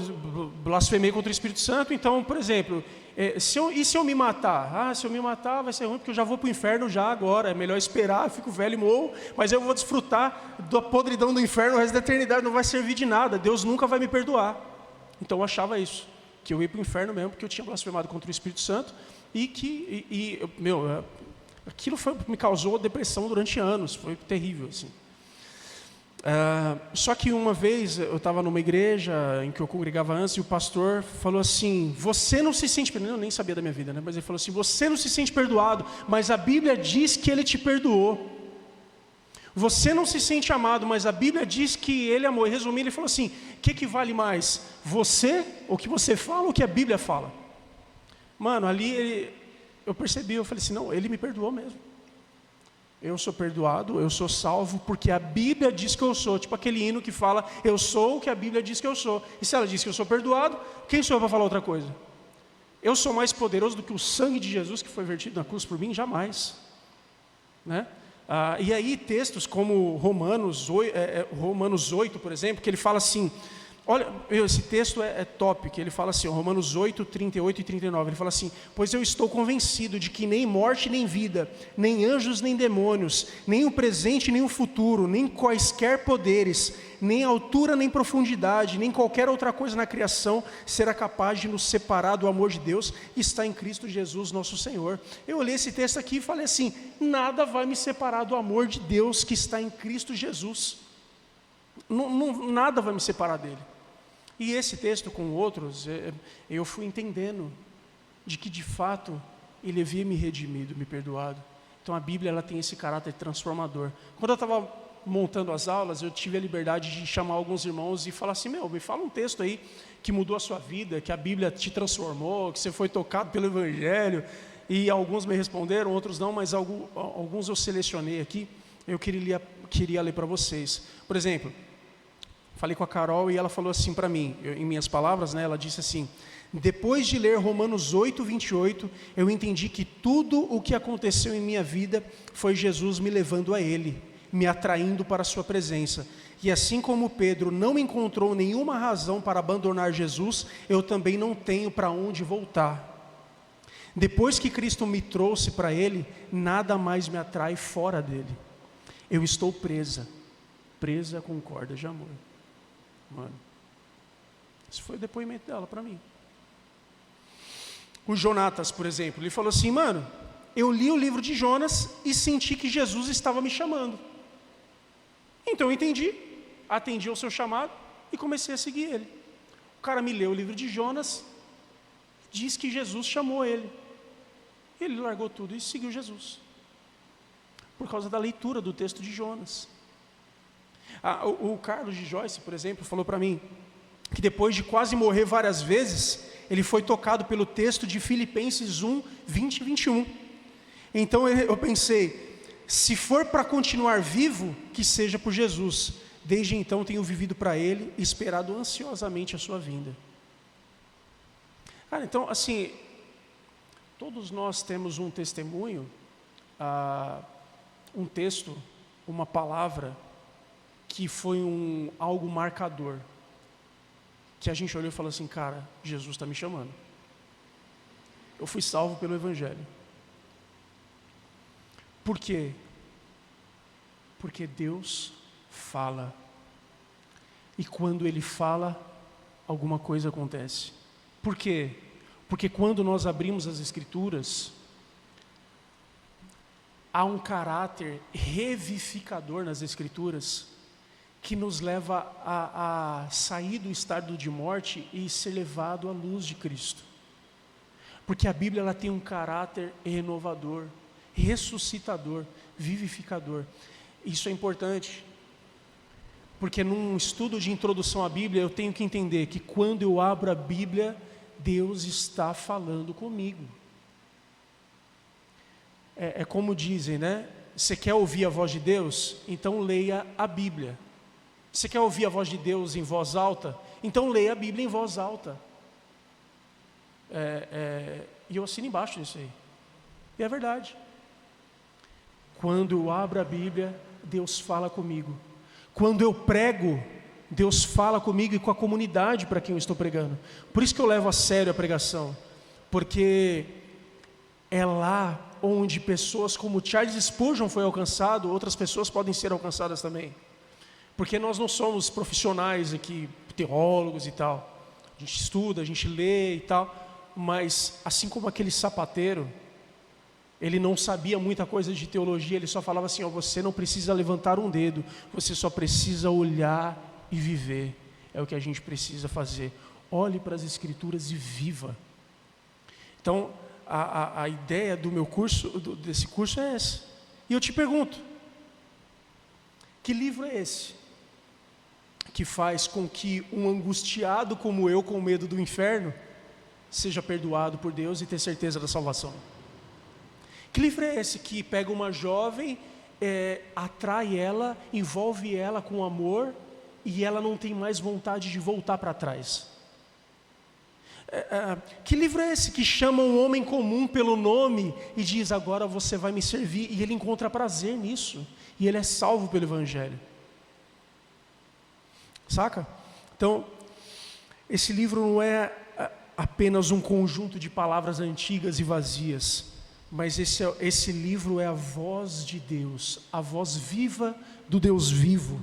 blasfemei contra o Espírito Santo. Então, por exemplo, se eu me matar? Se eu me matar vai ser ruim, porque eu já vou para o inferno já agora, é melhor esperar, eu fico velho e morro, mas eu vou desfrutar da podridão do inferno o resto da eternidade, não vai servir de nada, Deus nunca vai me perdoar. Então eu achava isso, que eu ia para o inferno mesmo, porque eu tinha blasfemado contra o Espírito Santo, aquilo me causou depressão durante anos, foi terrível assim. Só que uma vez eu estava numa igreja em que eu congregava antes, e o pastor falou assim: você não se sente perdoado? Eu nem sabia da minha vida, né? Mas ele falou assim: você não se sente perdoado, mas a Bíblia diz que ele te perdoou. Você não se sente amado, mas a Bíblia diz que ele amou. E resumindo, ele falou assim: o que vale mais? Você, o que você fala, ou o que a Bíblia fala? Mano, ali eu percebi, eu falei assim: não, ele me perdoou mesmo. Eu sou perdoado, eu sou salvo, porque a Bíblia diz que eu sou. Tipo aquele hino que fala: eu sou o que a Bíblia diz que eu sou. E se ela diz que eu sou perdoado, quem sou eu para falar outra coisa? Eu sou mais poderoso do que o sangue de Jesus que foi vertido na cruz por mim? Jamais, né? E aí textos como Romanos 8, por exemplo, que ele fala assim, olha, esse texto é top, que ele fala assim, Romanos 8, 38 e 39, ele fala assim: pois eu estou convencido de que nem morte nem vida, nem anjos nem demônios, nem o presente nem o futuro, nem quaisquer poderes, nem altura nem profundidade, nem qualquer outra coisa na criação será capaz de nos separar do amor de Deus que está em Cristo Jesus nosso Senhor. Eu olhei esse texto aqui e falei assim: nada vai me separar do amor de Deus que está em Cristo Jesus. Nada vai me separar dele. E esse texto com outros, eu fui entendendo de que de fato ele havia me redimido, me perdoado. Então a Bíblia ela tem esse caráter transformador. Quando eu estava montando as aulas, eu tive a liberdade de chamar alguns irmãos e falar assim: me fala um texto aí que mudou a sua vida, que a Bíblia te transformou, que você foi tocado pelo Evangelho. E alguns me responderam, outros não, mas alguns eu selecionei aqui, eu queria ler para vocês. Por exemplo, falei com a Carol e ela falou assim para mim, em minhas palavras, né, ela disse assim: depois de ler Romanos 8, 28, eu entendi que tudo o que aconteceu em minha vida foi Jesus me levando a Ele, me atraindo para a sua presença. E assim como Pedro não encontrou nenhuma razão para abandonar Jesus, eu também não tenho para onde voltar. Depois que Cristo me trouxe para Ele, nada mais me atrai fora dele. Eu estou presa com corda de amor. Mano, esse foi o depoimento dela para mim. O Jonatas, por exemplo, ele falou assim, mano, eu li o livro de Jonas e senti que Jesus estava me chamando. Então eu entendi, atendi ao seu chamado e comecei a seguir ele. O cara me leu o livro de Jonas, diz que Jesus chamou ele. Ele largou tudo e seguiu Jesus. Por causa da leitura do texto de Jonas. O Carlos de Joyce, por exemplo, falou para mim que depois de quase morrer várias vezes, ele foi tocado pelo texto de Filipenses 1, 20 e 21. Então eu pensei, se for para continuar vivo, que seja por Jesus. Desde então tenho vivido para Ele e esperado ansiosamente a sua vinda. Cara, então assim, todos nós temos um testemunho, um texto, uma palavra, que foi algo marcador. Que a gente olhou e falou assim, cara, Jesus está me chamando. Eu fui salvo pelo Evangelho. Por quê? Porque Deus fala. E quando Ele fala, alguma coisa acontece. Por quê? Porque quando nós abrimos as Escrituras, há um caráter revivificador nas Escrituras, que nos leva a sair do estado de morte e ser levado à luz de Cristo. Porque a Bíblia ela tem um caráter renovador, ressuscitador, vivificador. Isso é importante, porque num estudo de introdução à Bíblia, eu tenho que entender que quando eu abro a Bíblia, Deus está falando comigo. É como dizem, né? Você quer ouvir a voz de Deus? Então leia a Bíblia. Você quer ouvir a voz de Deus em voz alta? Então leia a Bíblia em voz alta. E eu assino embaixo disso aí. E é verdade. Quando eu abro a Bíblia, Deus fala comigo. Quando eu prego, Deus fala comigo e com a comunidade para quem eu estou pregando. Por isso que eu levo a sério a pregação. Porque é lá onde pessoas como Charles Spurgeon foi alcançado, outras pessoas podem ser alcançadas também. Porque nós não somos profissionais aqui, teólogos e tal. A gente estuda, a gente lê e tal. Mas assim como aquele sapateiro, ele não sabia muita coisa de teologia, ele só falava assim, você não precisa levantar um dedo, você só precisa olhar e viver. É o que a gente precisa fazer. Olhe para as Escrituras e viva. Então, a ideia do meu curso, desse curso é essa. E eu te pergunto, que livro é esse? Que faz com que um angustiado como eu, com medo do inferno, seja perdoado por Deus e ter certeza da salvação? Que livro é esse que pega uma jovem, atrai ela, envolve ela com amor e ela não tem mais vontade de voltar para trás? Que livro é esse que chama um homem comum pelo nome e diz, agora você vai me servir, e ele encontra prazer nisso, e ele é salvo pelo Evangelho? Saca? Então, esse livro não é apenas um conjunto de palavras antigas e vazias, mas esse livro é a voz de Deus, a voz viva do Deus vivo.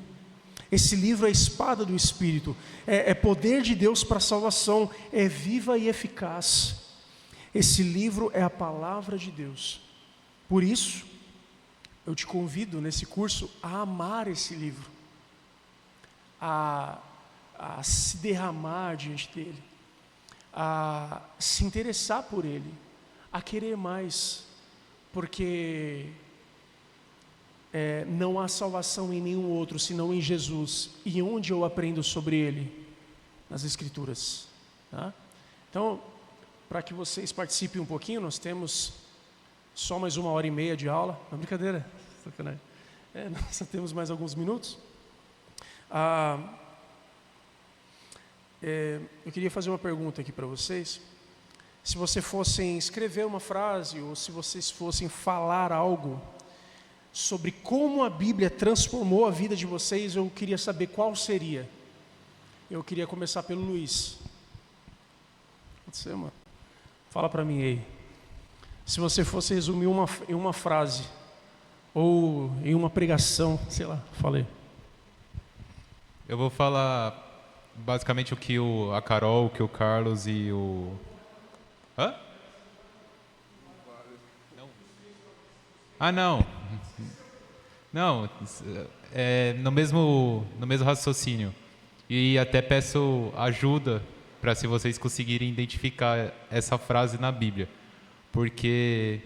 Esse livro é a espada do Espírito, é poder de Deus para a salvação, é viva e eficaz. Esse livro é a palavra de Deus. Por isso, eu te convido nesse curso a amar esse livro, a se derramar diante dele, a se interessar por ele, a querer mais, porque não há salvação em nenhum outro senão em Jesus. E onde eu aprendo sobre ele? Nas Escrituras, tá? Então, para que vocês participem um pouquinho, nós temos só mais 1h30 de aula. Não, brincadeira, sacanagem. Nós só temos mais alguns minutos. Eu queria fazer uma pergunta aqui para vocês. Se vocês fossem escrever uma frase, ou se vocês fossem falar algo sobre como a Bíblia transformou a vida de vocês, eu queria saber qual seria. Eu queria começar pelo Luiz. Pode ser, mano? Fala para mim aí. Se você fosse resumir em uma frase, ou em uma pregação, sei lá, falei. Eu vou falar basicamente o que a Carol, o que o Carlos e o... Hã? Ah, não. Não, no mesmo raciocínio. E até peço ajuda para se vocês conseguirem identificar essa frase na Bíblia. Porque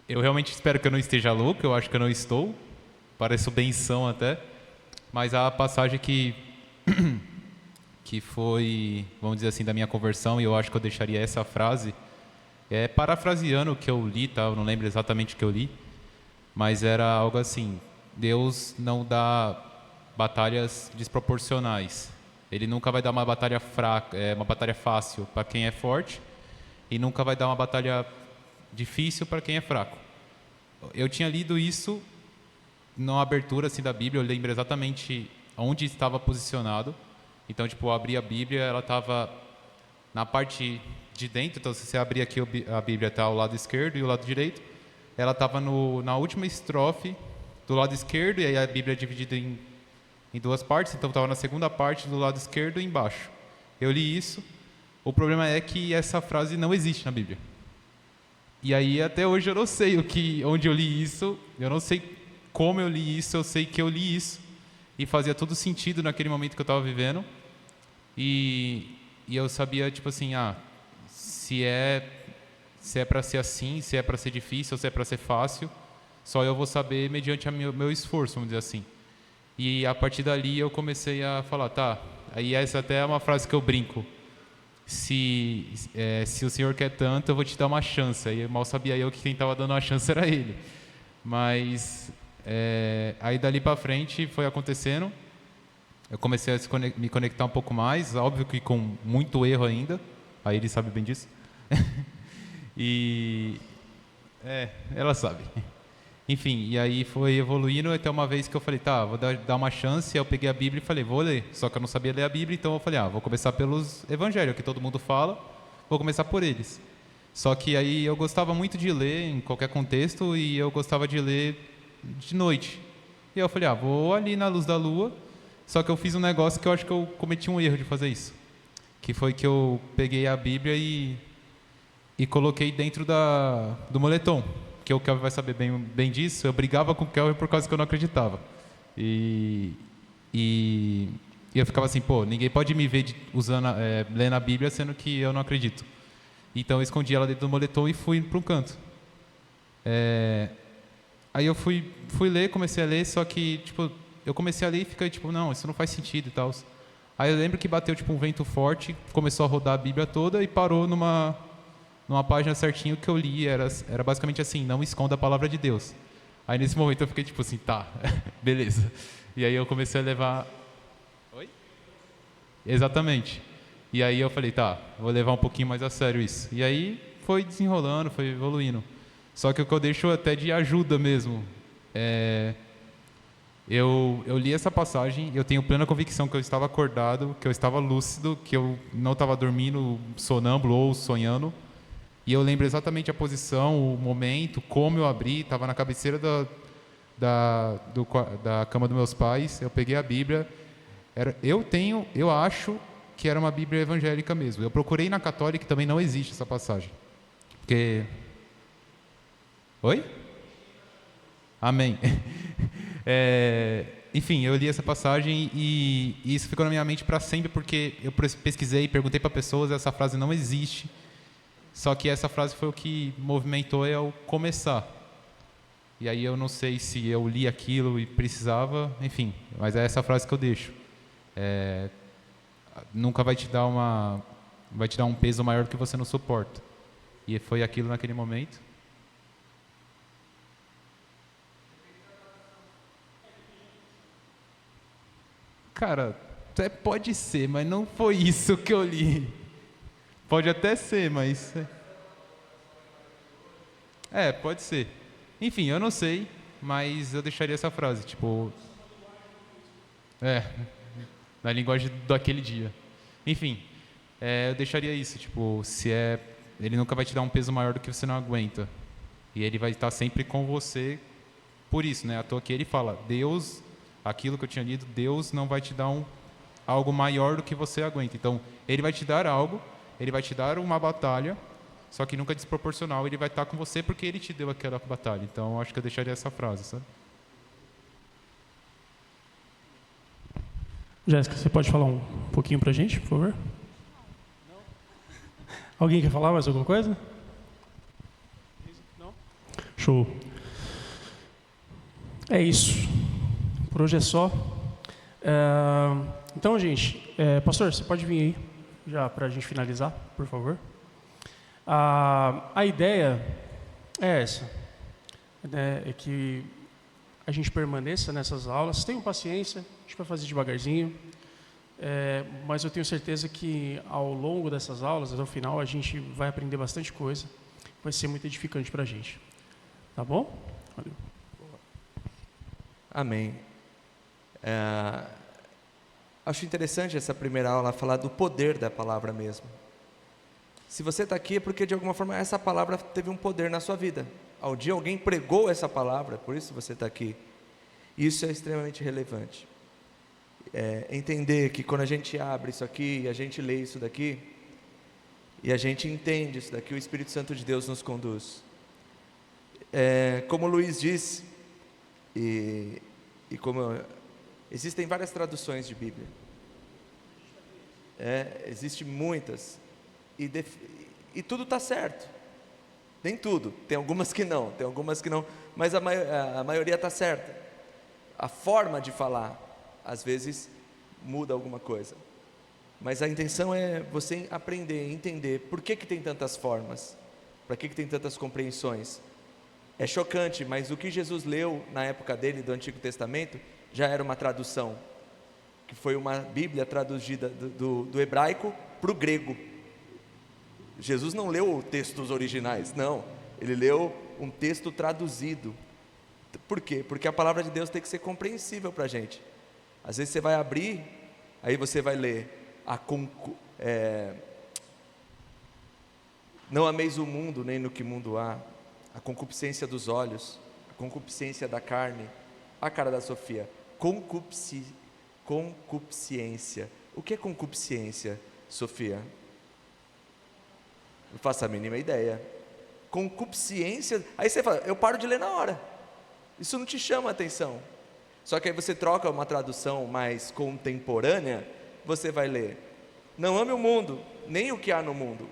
eu realmente espero que eu não esteja louco, eu acho que eu não estou. Pareço benção até. Mas a passagem que foi, vamos dizer assim, da minha conversão, e eu acho que eu deixaria essa frase, parafraseando o que eu li, tá? Eu não lembro exatamente o que eu li, mas era algo assim: Deus não dá batalhas desproporcionais. Ele nunca vai dar uma batalha fraca, uma batalha fácil para quem é forte, e nunca vai dar uma batalha difícil para quem é fraco. Eu tinha lido isso na abertura assim da Bíblia, eu lembro exatamente onde estava posicionado. Então, tipo, eu abri a Bíblia, ela estava na parte de dentro. Então, se você abrir aqui a Bíblia, está ao lado esquerdo e o lado direito. Ela estava na última estrofe do lado esquerdo, e aí a Bíblia é dividida em duas partes. Então, estava na segunda parte do lado esquerdo e embaixo. Eu li isso. O problema é que essa frase não existe na Bíblia. E aí, até hoje, eu não sei onde eu li isso. Eu não sei como eu li isso. Eu sei que eu li isso. E fazia todo sentido naquele momento que eu estava vivendo. E eu sabia, tipo assim, se é para ser assim, se é para ser difícil, ou se é para ser fácil, só eu vou saber mediante meu esforço, vamos dizer assim. E a partir dali eu comecei a falar, tá, aí essa até é uma frase que eu brinco: se o Senhor quer tanto, eu vou te dar uma chance. Aí mal sabia eu que quem estava dando uma chance era Ele. Mas aí dali para frente foi acontecendo. Eu comecei a me conectar um pouco mais, óbvio que com muito erro ainda. Aí ele sabe bem disso. E ela sabe. Enfim, e aí foi evoluindo até uma vez que eu falei, tá, vou dar uma chance. Aí eu peguei a Bíblia e falei, vou ler. Só que eu não sabia ler a Bíblia, então eu falei, vou começar pelos evangelhos, que todo mundo fala, vou começar por eles. Só que aí eu gostava muito de ler em qualquer contexto, e eu gostava de ler de noite. E eu falei, vou ali na luz da lua. Só que eu fiz um negócio que eu acho que eu cometi um erro de fazer isso. Que foi que eu peguei a Bíblia e coloquei dentro do moletom. Que o Kelvin vai saber bem disso. Eu brigava com o Kelvin por causa que eu não acreditava. E eu ficava assim, ninguém pode me ver lendo a Bíblia sendo que eu não acredito. Então eu escondi ela dentro do moletom e fui para um canto. Aí eu fui ler, comecei a ler, só que tipo, eu comecei a ler e fiquei tipo, não, isso não faz sentido e tal. Aí eu lembro que bateu tipo um vento forte, começou a rodar a Bíblia toda e parou numa página certinho que eu li, era basicamente assim: não esconda a palavra de Deus. Aí nesse momento eu fiquei tipo assim, tá, beleza. E aí eu comecei a levar... Oi? Exatamente. E aí eu falei, tá, vou levar um pouquinho mais a sério isso. E aí foi desenrolando, foi evoluindo. Só que o que eu deixo até de ajuda mesmo eu li essa passagem, eu tenho plena convicção que eu estava acordado, que eu estava lúcido, que eu não estava dormindo sonâmbulo ou sonhando. E eu lembro exatamente a posição, o momento, como eu abri, estava na cabeceira da cama dos meus pais. Eu peguei a Bíblia. Eu acho que era uma Bíblia evangélica mesmo. Eu procurei na católica e também não existe essa passagem. Porque... Oi? Amém. Enfim, eu li essa passagem e isso ficou na minha mente para sempre, porque eu pesquisei, perguntei para pessoas, essa frase não existe. Só que essa frase foi o que movimentou eu começar. E aí eu não sei se eu li aquilo e precisava, enfim, mas é essa frase que eu deixo. Nunca vai te dar um peso maior do que você não suporta. E foi aquilo naquele momento. Cara, até pode ser, mas não foi isso que eu li. Pode até ser, mas... pode ser. Enfim, eu não sei, mas eu deixaria essa frase, tipo... na linguagem daquele dia. Enfim, eu deixaria isso, tipo, ele nunca vai te dar um peso maior do que você não aguenta. E ele vai estar sempre com você por isso, né? À toa que ele fala, Deus, aquilo que eu tinha lido, Deus não vai te dar algo maior do que você aguenta. Então, ele vai te dar algo, ele vai te dar uma batalha, só que nunca desproporcional. Ele vai estar com você porque ele te deu aquela batalha. Então, eu acho que eu deixaria essa frase, sabe? Jéssica, você pode falar um pouquinho pra gente, por favor? Não. Alguém quer falar mais alguma coisa? Não? Show. É isso. Por hoje é só. Então, gente, pastor, você pode vir aí já para a gente finalizar, por favor. A ideia é essa, é que a gente permaneça nessas aulas. Tenham paciência, a gente vai fazer devagarzinho, mas eu tenho certeza que ao longo dessas aulas, até o final, a gente vai aprender bastante coisa. Vai ser muito edificante para a gente. Tá bom? Valeu. Amém. Acho interessante essa primeira aula falar do poder da palavra mesmo. Se você está aqui é porque de alguma forma essa palavra teve um poder na sua vida. Ao dia alguém pregou essa palavra, por isso você está aqui. Isso é extremamente relevante. Entender que quando a gente abre isso aqui, e a gente lê isso daqui, e a gente entende isso daqui, o Espírito Santo de Deus nos conduz. Como o Luiz disse, e como existem várias traduções de Bíblia. Existem muitas. E tudo está certo. Nem tudo. Tem algumas que não, mas a maioria está certa. A forma de falar, às vezes, muda alguma coisa. Mas a intenção é você aprender, entender por que tem tantas formas, para que tem tantas compreensões. É chocante, mas o que Jesus leu na época dele, do Antigo Testamento, já era uma tradução, que foi uma Bíblia traduzida do hebraico para o grego. Jesus não leu textos originais, não, ele leu um texto traduzido. Por quê? Porque a palavra de Deus tem que ser compreensível para a gente. Às vezes você vai abrir, aí você vai ler não ameis o mundo, nem no que mundo há, a concupiscência dos olhos, a concupiscência da carne, a cara da Sofia, concupiscência. O que é concupiscência, Sofia? Não faço a mínima ideia. Concupiscência, aí você fala, eu paro de ler na hora. Isso não te chama a atenção. Só que aí você troca uma tradução mais contemporânea, você vai ler: não ame o mundo, nem o que há no mundo.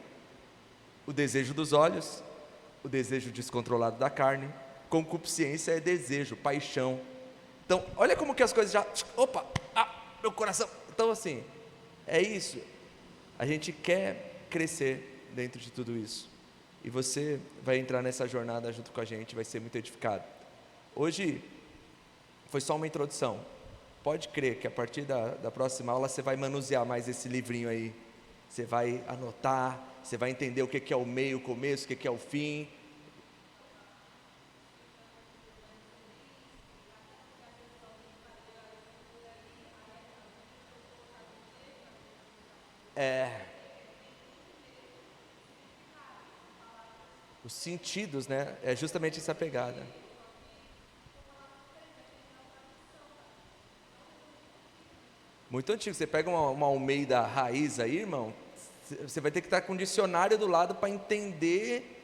O desejo dos olhos, o desejo descontrolado da carne. Concupiscência é desejo, paixão. Então, olha como que as coisas já... meu coração... Então, assim, é isso. A gente quer crescer dentro de tudo isso. E você vai entrar nessa jornada junto com a gente, vai ser muito edificado. Hoje foi só uma introdução. Pode crer que a partir da próxima aula você vai manusear mais esse livrinho aí. Você vai anotar, você vai entender o que é o meio, o começo, o que é o fim. Os sentidos, né? É justamente essa pegada. Muito antigo. Você pega uma Almeida raiz aí, irmão, você vai ter que estar com um dicionário do lado para entender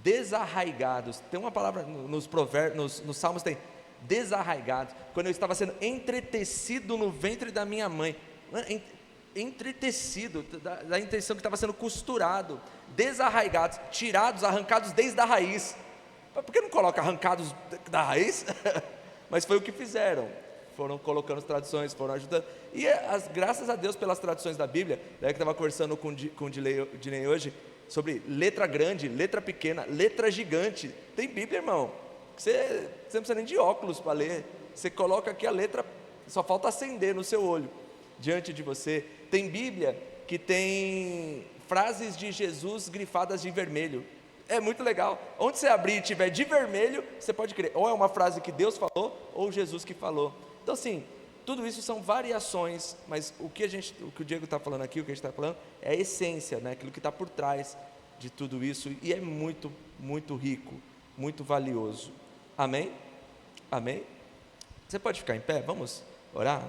desarraigados. Tem uma palavra nos provérbios, nos salmos tem desarraigados. Quando eu estava sendo entretecido no ventre da minha mãe, entretecido, da intenção que estava sendo costurado, desarraigados, tirados, arrancados desde a raiz. Por que não coloca arrancados da raiz? Mas foi o que fizeram. Foram colocando as traduções, foram ajudando. E graças a Deus pelas traduções da Bíblia. Daí que eu estava conversando com o Dinei hoje sobre letra grande, letra pequena, letra gigante. Tem Bíblia, irmão, você não precisa nem de óculos para ler. Você coloca aqui a letra, só falta acender no seu olho, diante de você. Tem Bíblia que tem frases de Jesus grifadas de vermelho. É muito legal. Onde você abrir e tiver de vermelho, você pode crer, ou é uma frase que Deus falou, ou Jesus que falou. Então, assim, tudo isso são variações, mas o que o Diego está falando aqui, o que a gente está falando, é a essência, né? Aquilo que está por trás de tudo isso, e é muito, muito rico, muito valioso. Amém? Amém? Você pode ficar em pé? Vamos orar?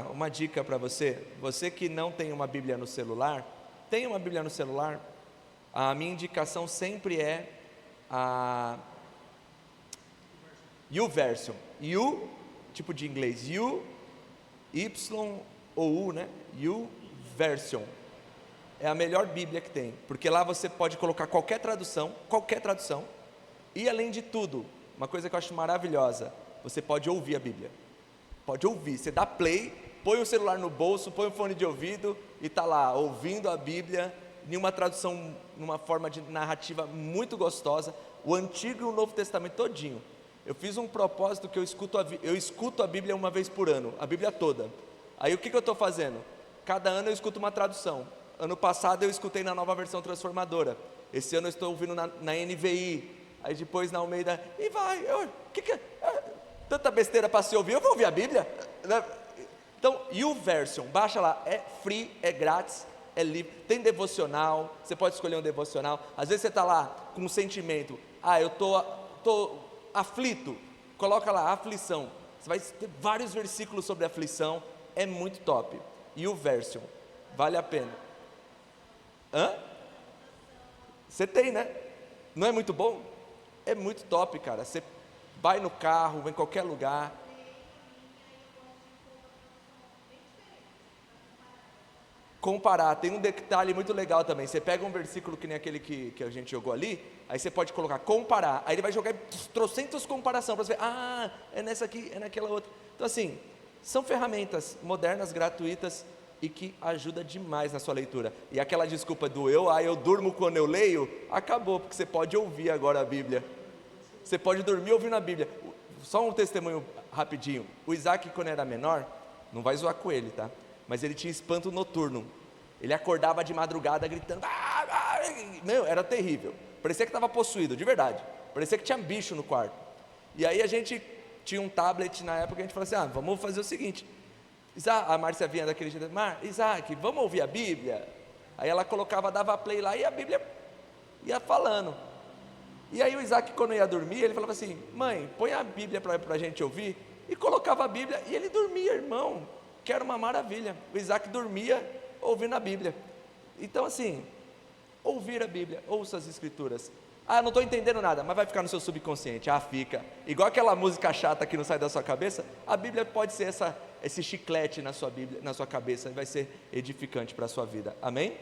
Uma dica para você. Você que não tem uma Bíblia no celular, tem uma Bíblia no celular? A minha indicação sempre é a YouVersion. You, tipo de inglês, You, Y ou U, né? YouVersion. É a melhor Bíblia que tem, porque lá você pode colocar qualquer tradução, e além de tudo, uma coisa que eu acho maravilhosa, você pode ouvir a Bíblia. Pode ouvir, você dá play, põe o celular no bolso, põe o fone de ouvido e está lá, ouvindo a Bíblia, em uma tradução, numa forma de narrativa muito gostosa, o Antigo e o Novo Testamento todinho. Eu fiz um propósito que eu escuto a Bíblia uma vez por ano, a Bíblia toda. Aí o que eu estou fazendo? Cada ano eu escuto uma tradução. Ano passado eu escutei na Nova Versão Transformadora. Esse ano eu estou ouvindo na NVI. Aí depois na Almeida. E vai, tanta besteira para se ouvir, eu vou ouvir a Bíblia. Então, YouVersion, baixa lá, é free, é grátis, é livre, tem devocional, você pode escolher um devocional. Às vezes você está lá com um sentimento, eu tô aflito, coloca lá, aflição. Você vai ter vários versículos sobre aflição, é muito top. YouVersion, vale a pena. Você tem, né? Não é muito bom? É muito top, cara. Você vai no carro, vai em qualquer lugar. Comparar, tem um detalhe muito legal também. Você pega um versículo que nem aquele que a gente jogou ali, aí você pode colocar comparar, aí ele vai jogar trocentas comparação para você ver, é nessa aqui, é naquela outra. Então assim, são ferramentas modernas, gratuitas e que ajudam demais na sua leitura. E aquela desculpa do eu durmo quando eu leio, acabou, porque você pode ouvir agora a Bíblia. Você pode dormir ouvindo a Bíblia. Só um testemunho rapidinho. O Isaac, quando era menor, não vai zoar com ele, tá? Mas ele tinha espanto noturno. Ele acordava de madrugada gritando. Meu, era terrível. Parecia que estava possuído, de verdade. Parecia que tinha bicho no quarto. E aí a gente tinha um tablet na época, a gente falou assim, vamos fazer o seguinte. A Márcia vinha daquele jeito, Isaac, vamos ouvir a Bíblia? Aí ela colocava, dava play lá e a Bíblia ia falando. E aí o Isaac, quando ia dormir, ele falava assim, mãe, põe a Bíblia para a gente ouvir. E colocava a Bíblia e ele dormia, irmão, que era uma maravilha. O Isaac dormia ouvindo a Bíblia. Então assim, ouvir a Bíblia, ouça as Escrituras. Não estou entendendo nada, mas vai ficar no seu subconsciente. Fica. Igual aquela música chata que não sai da sua cabeça, a Bíblia pode ser esse chiclete na sua Bíblia, na sua cabeça, e vai ser edificante para a sua vida. Amém?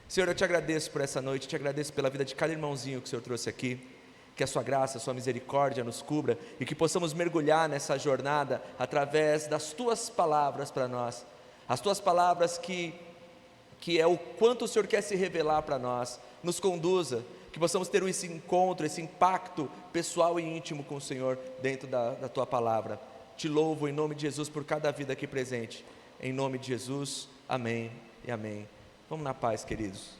Senhor, eu te agradeço por essa noite, te agradeço pela vida de cada irmãozinho que o Senhor trouxe aqui. Que a sua graça, a sua misericórdia nos cubra e que possamos mergulhar nessa jornada através das tuas palavras para nós. As tuas palavras que é o quanto o Senhor quer se revelar para nós. Nos conduza, que possamos ter esse encontro, esse impacto pessoal e íntimo com o Senhor dentro da tua palavra. Te louvo em nome de Jesus por cada vida aqui presente. Em nome de Jesus, amém e amém. Vamos na paz, queridos.